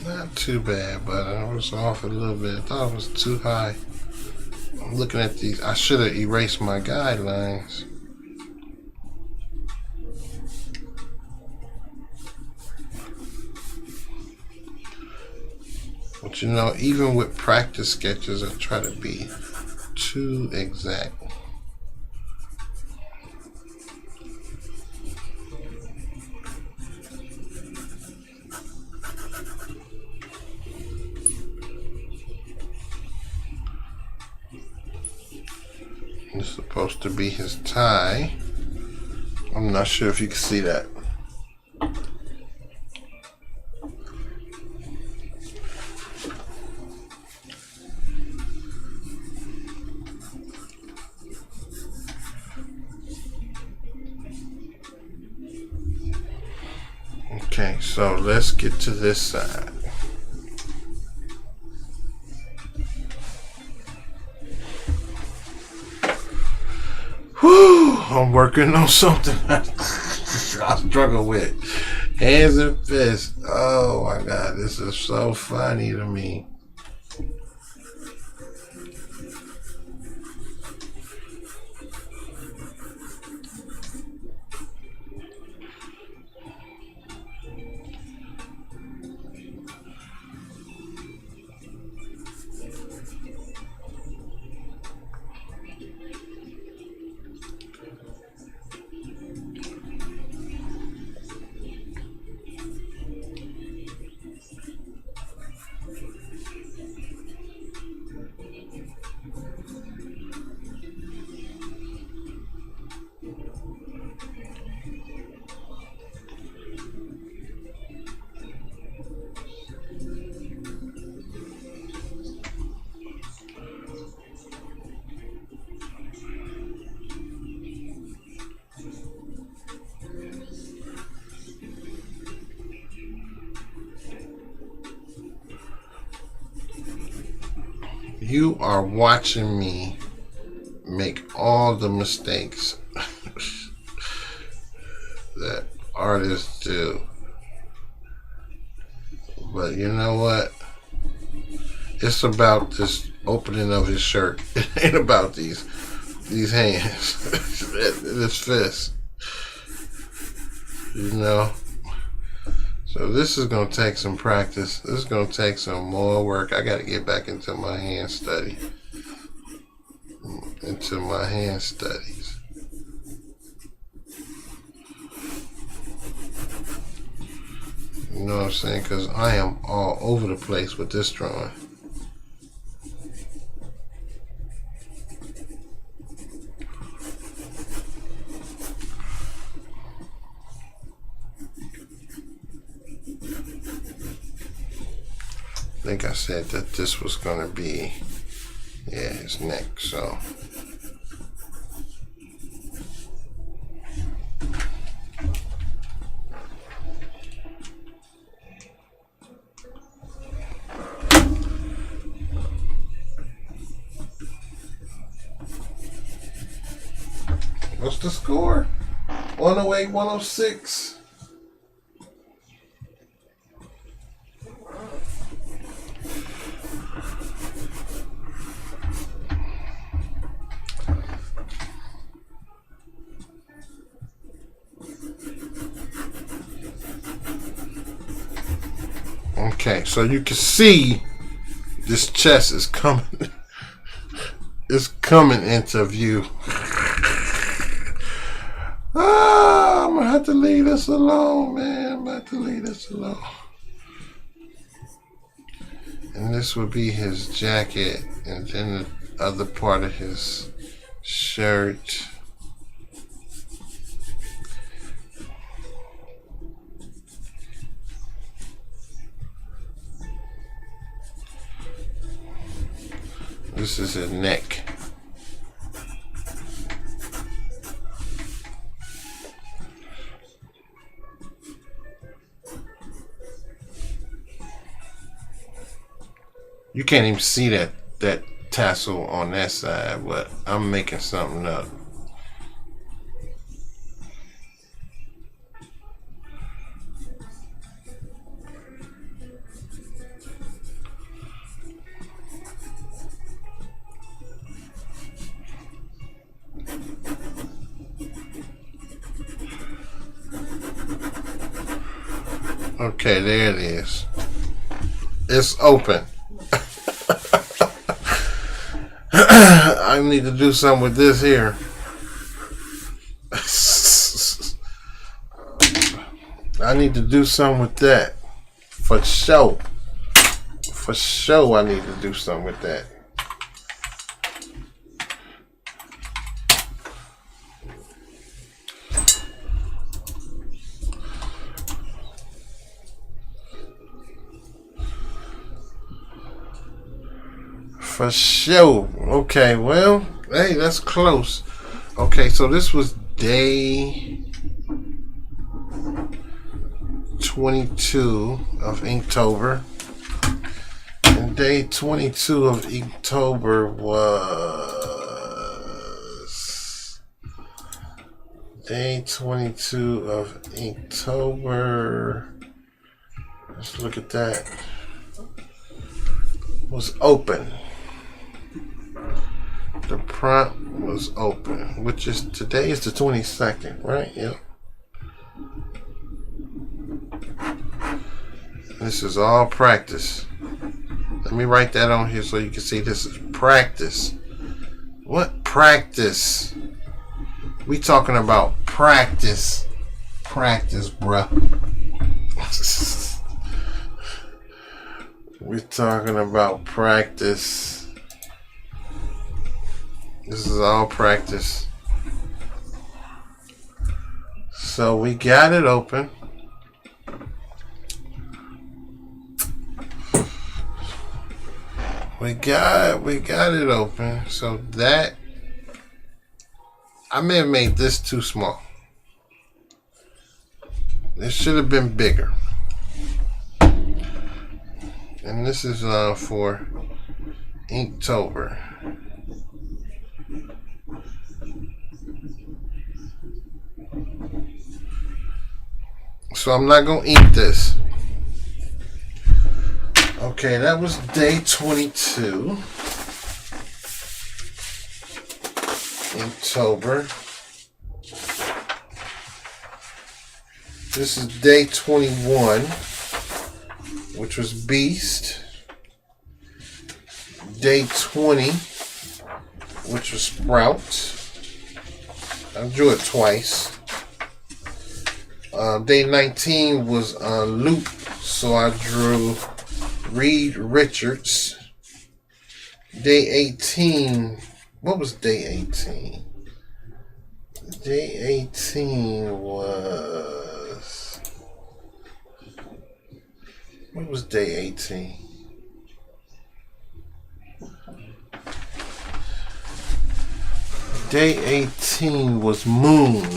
Not too bad, but I was off a little bit. I thought it was too high. I'm looking at these. I should have erased my guidelines. But you know, even with practice sketches, I try to be too exact. It's supposed to be his tie. I'm not sure if you can see that. Okay, so let's get to this side. Whew, I'm working on something I struggle with. Hands and fists. Oh my God, this is so funny to me. You are watching me make all the mistakes that artists do. But you know what? It's about this opening of his shirt. It ain't about these hands. This fist. You know? So this is going to take some practice. This is going to take some more work. I got to get back into my hand study. Into my hand studies. You know what I'm saying? Because I am all over the place with this drawing. I think I said that this was going to be, yeah, his neck, so. What's the score? 108, 106. Okay, so you can see this chest is coming. It's coming into view. I'm gonna have to leave this alone, man. I'm gonna have to leave this alone. And this would be his jacket, and then the other part of his shirt. This is his neck. You can't even see that tassel on that side, but I'm making something up. Okay, there it is. It's open. I need to do something with this here. I need to do something with that. For sure. For sure I need to do something with that. For sure. Okay, well, hey, that's close. Okay, so this was day 22 of Inktober. And day 22 of Inktober was... Day 22 of Inktober. Let's look at that. Was open. The prompt was open, which is today is the 22nd, right? Yep. This is all practice. Let me write that on here so you can see this is practice. What practice? We talking about practice. Practice, bruh. We're talking about practice. This is all practice. So we got it open. We got it open. So that I may have made this too small. It should have been bigger. And this is for Inktober. So I'm not going to ink this. Okay, that was day 22. Inktober. This is day 21, which was Beast. Day 20, which was Sprout. I drew it twice. Day 19 was Loop, so I drew Reed Richards. Day 18, what was day 18? Day 18 was... What was day 18? Day 18 was Moon.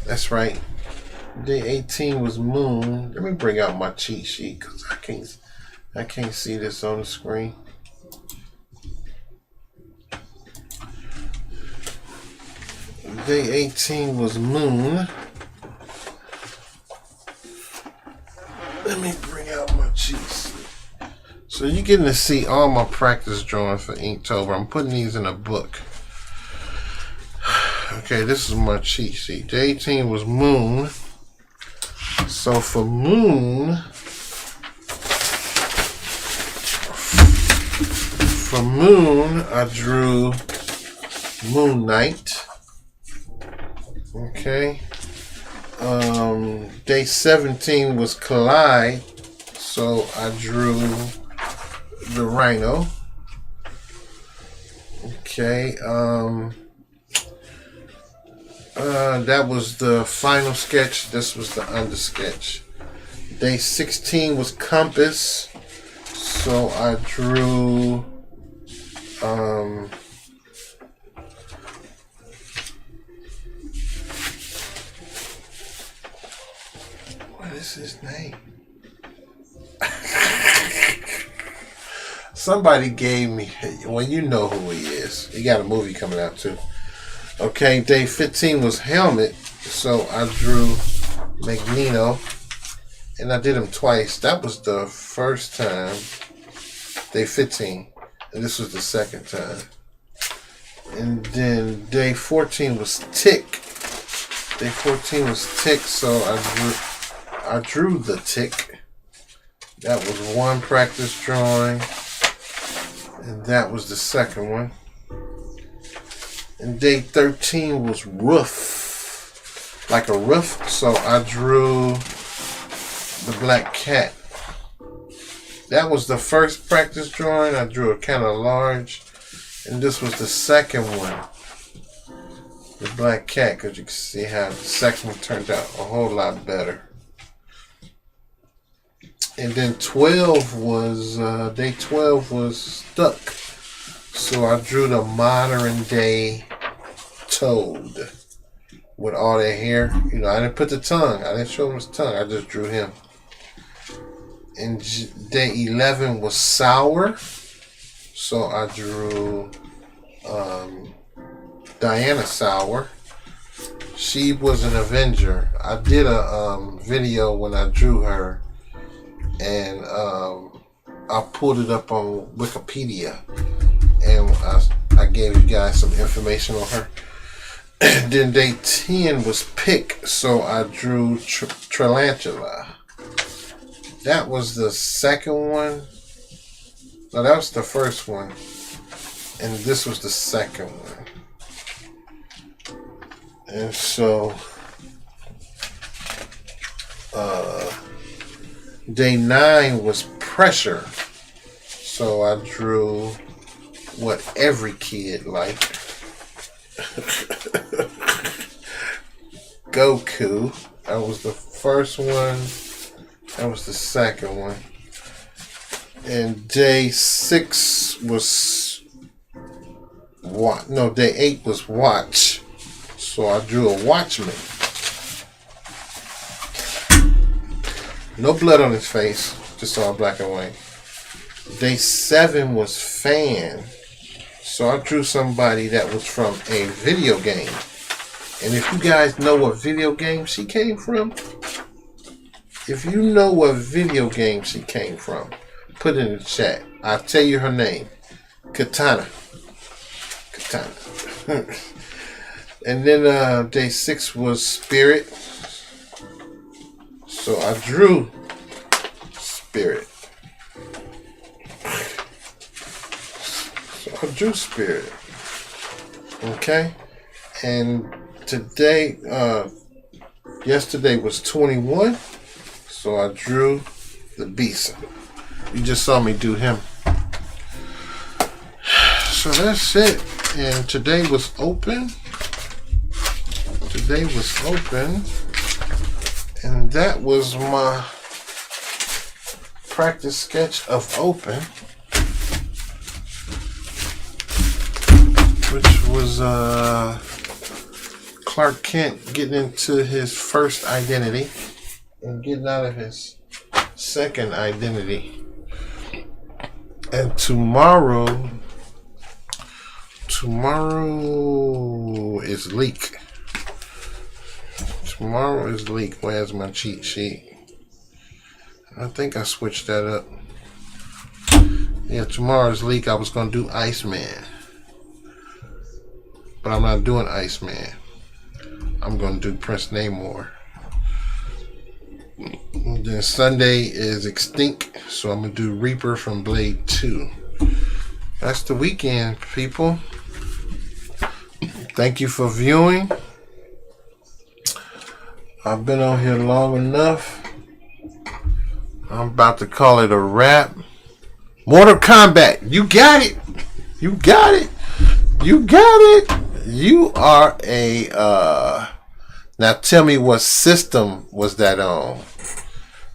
That's right. Day 18 was Moon. Let me bring out my cheat sheet because I can't see this on the screen. Day 18 was Moon. Let me bring out my cheat sheet. So you're getting to see all my practice drawings for Inktober. I'm putting these in a book. Okay, this is my cheat sheet. Day 18 was Moon. So for Moon, I drew Moon Knight. Okay. Day 17 was Collide, so I drew the Rhino. Okay. That was the final sketch. This was the under sketch. Day 16 was Compass, so I drew what is his name? Somebody gave me, well, you know who he is. He got a movie coming out too. Okay, day 15 was Helmet, so I drew Magneto, and I did him twice. That was the first time, day 15, and this was the second time. And then day 14 was Tick. Day 14 was Tick, so I drew the Tick. That was one practice drawing, and that was the second one. And day 13 was roof, like a roof. So I drew the black cat. That was the first practice drawing. I drew it kind of large, and this was the second one, the black cat, because you can see how the second one turned out a whole lot better. And then 12 was, day 12 was stuck. So I drew the modern day toad with all that hair. You know, I didn't put the tongue. I didn't show him his tongue. I just drew him. And day 11 was sour. So I drew Diana Sour. She was an Avenger. I did a video when I drew her. And I pulled it up on Wikipedia, and I gave you guys some information on her. Then day 10 was pick, so I drew Tarantula. That was the second one. No, that was the first one, and this was the second one. And so day 9 was pressure. So I drew what every kid liked. Goku. That was the first one. That was the second one. And day 6 was day 8 was watch. So I drew a watchman. No blood on his face, just all black and white. Day 7 was fan. So I drew somebody that was from a video game. And if you guys know what video game she came from, if you know what video game she came from, put it in the chat. I'll tell you her name. Katana. And then day 6 was spirit. So I drew spirit. Okay. And today, yesterday was 21. So I drew the beast. You just saw me do him. So that's it. And today was open. And that was my practice sketch of open, which was Clark Kent getting into his first identity and getting out of his second identity. And tomorrow is leak. Where's my cheat sheet? I think I switched that up. Yeah, tomorrow's leak. I was going to do Iceman. But I'm not doing Iceman. I'm going to do Prince Namor. Then Sunday is Extinct. So I'm going to do Reaper from Blade 2. That's the weekend, people. Thank you for viewing. I've been on here long enough. I'm about to call it a wrap. Mortal Kombat. You got it. You are a now tell me, what system was that on?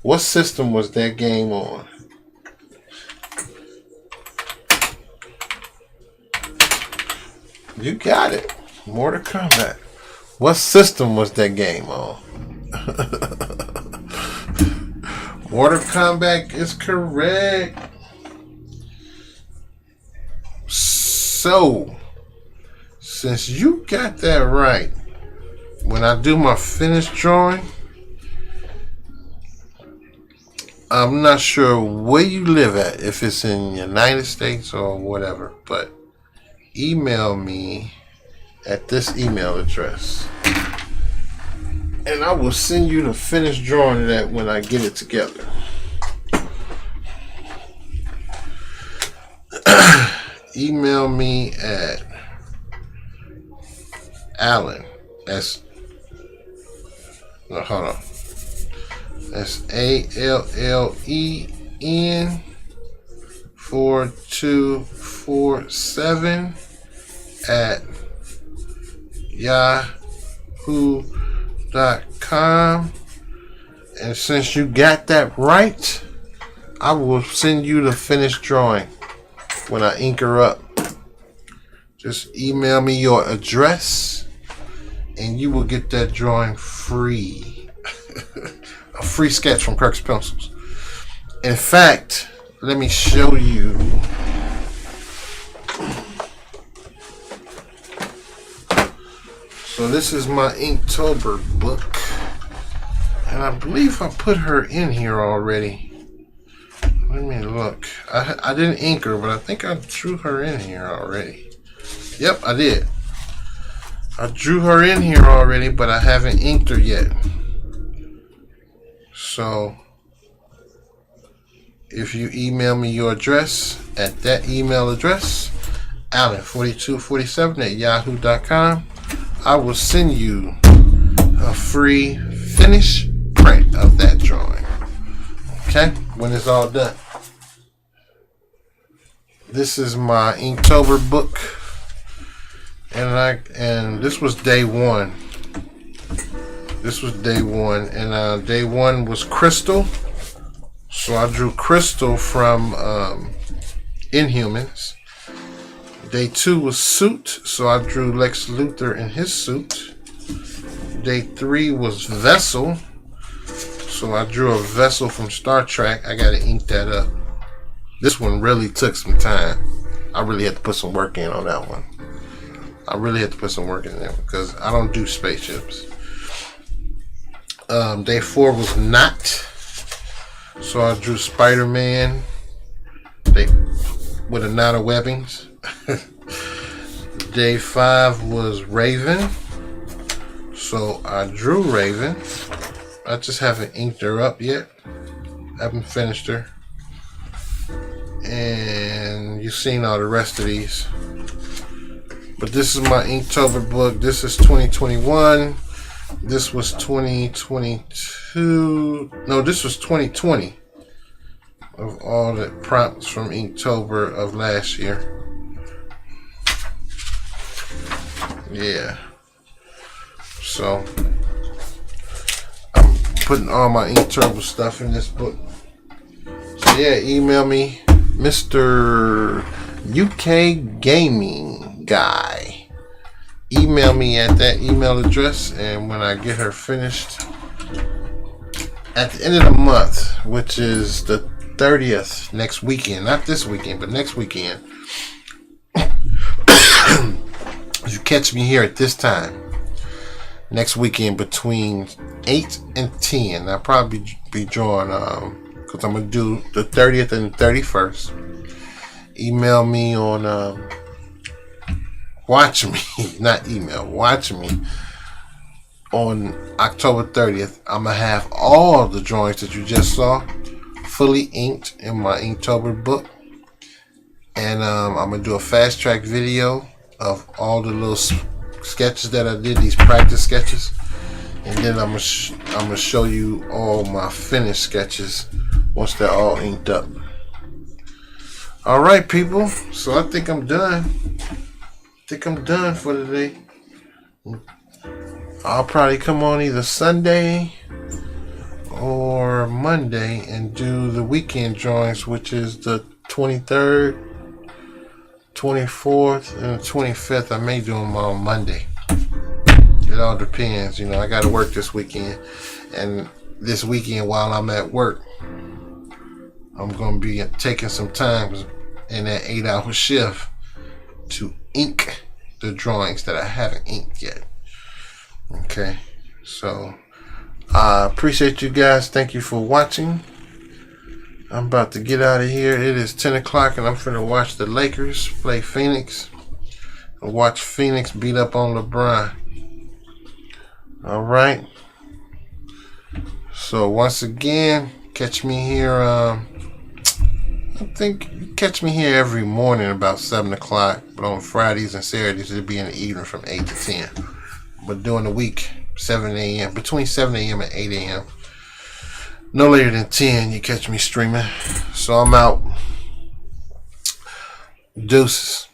What system was that game on? You got it. Mortal Kombat. What system was that game on? Mortal Kombat is correct. So, since you got that right, when I do my finished drawing, I'm not sure where you live at, if it's in the United States or whatever, but email me at this email address, and I will send you the finished drawing of that when I get it together. email me at Allen. That's no, hold on. That's ALLEN 4247 at yahoo.com. And since you got that right, I will send you the finished drawing when I ink her up. Just email me your address and you will get that drawing free. A free sketch from Kirk's Pencils. In fact, let me show you. So this is my Inktober book. And I believe I put her in here already. Let me look. I didn't ink her, but I think I drew her in here already. Yep, I did. I drew her in here already, but I haven't inked her yet. So if you email me your address at that email address, Allen4247 at yahoo.com, I will send you a free finish print of that drawing. Okay, when it's all done. This is my Inktober book, and this was day one. This was day one, and day one was Crystal. So I drew Crystal from Inhumans. Day two was Suit, so I drew Lex Luthor in his suit. Day three was Vessel, so I drew a vessel from Star Trek. I gotta ink that up. This one really took some time. I really had to put some work in on that one. I really had to put some work in there because I don't do spaceships. Day four was Not, so I drew Spider-Man with a knot of webbings. Day five was Raven, so I drew Raven. I just haven't inked her up yet. I haven't finished her. And you've seen all the rest of these. But this is my Inktober book. This is 2021. This was 2022. No, this was 2020. Of all the prompts from Inktober of last year. Yeah. So I'm putting all my Inktober stuff in this book. So yeah, email me, Mr. UK Gaming Guy. Email me at that email address, and when I get her finished at the end of the month, which is the 30th, next weekend, not this weekend, but next weekend, you catch me here at this time next weekend between 8 and 10. I'll probably be drawing because I'm going to do the 30th and the 31st. Email me on watch me, not email, watch me on October 30th. I'm going to have all the drawings that you just saw fully inked in my Inktober book. And I'm going to do a fast track video of all the little sketches that I did, these practice sketches. And then I'm gonna show you all my finished sketches once they're all inked up. Alright people, so I think I'm done. For today. I'll probably come on either Sunday or Monday and do the weekend drawings, which is the 23rd, 24th, and the 25th. I may do them on Monday. It all depends. I got to work this weekend. And this weekend while I'm at work, I'm going to be taking some time in that 8-hour shift to ink the drawings that I haven't inked yet. Okay. So, I appreciate you guys. Thank you for watching. I'm about to get out of here. It is 10 o'clock and I'm finna watch the Lakers play Phoenix. And watch Phoenix beat up on LeBron. Alright. So once again, catch me here I think you catch me here every morning about 7 o'clock, but on Fridays and Saturdays it'll be in the evening from 8 to 10. But during the week, 7 a.m., between 7 a.m. and 8 a.m., no later than 10, you catch me streaming. So I'm out. Deuces.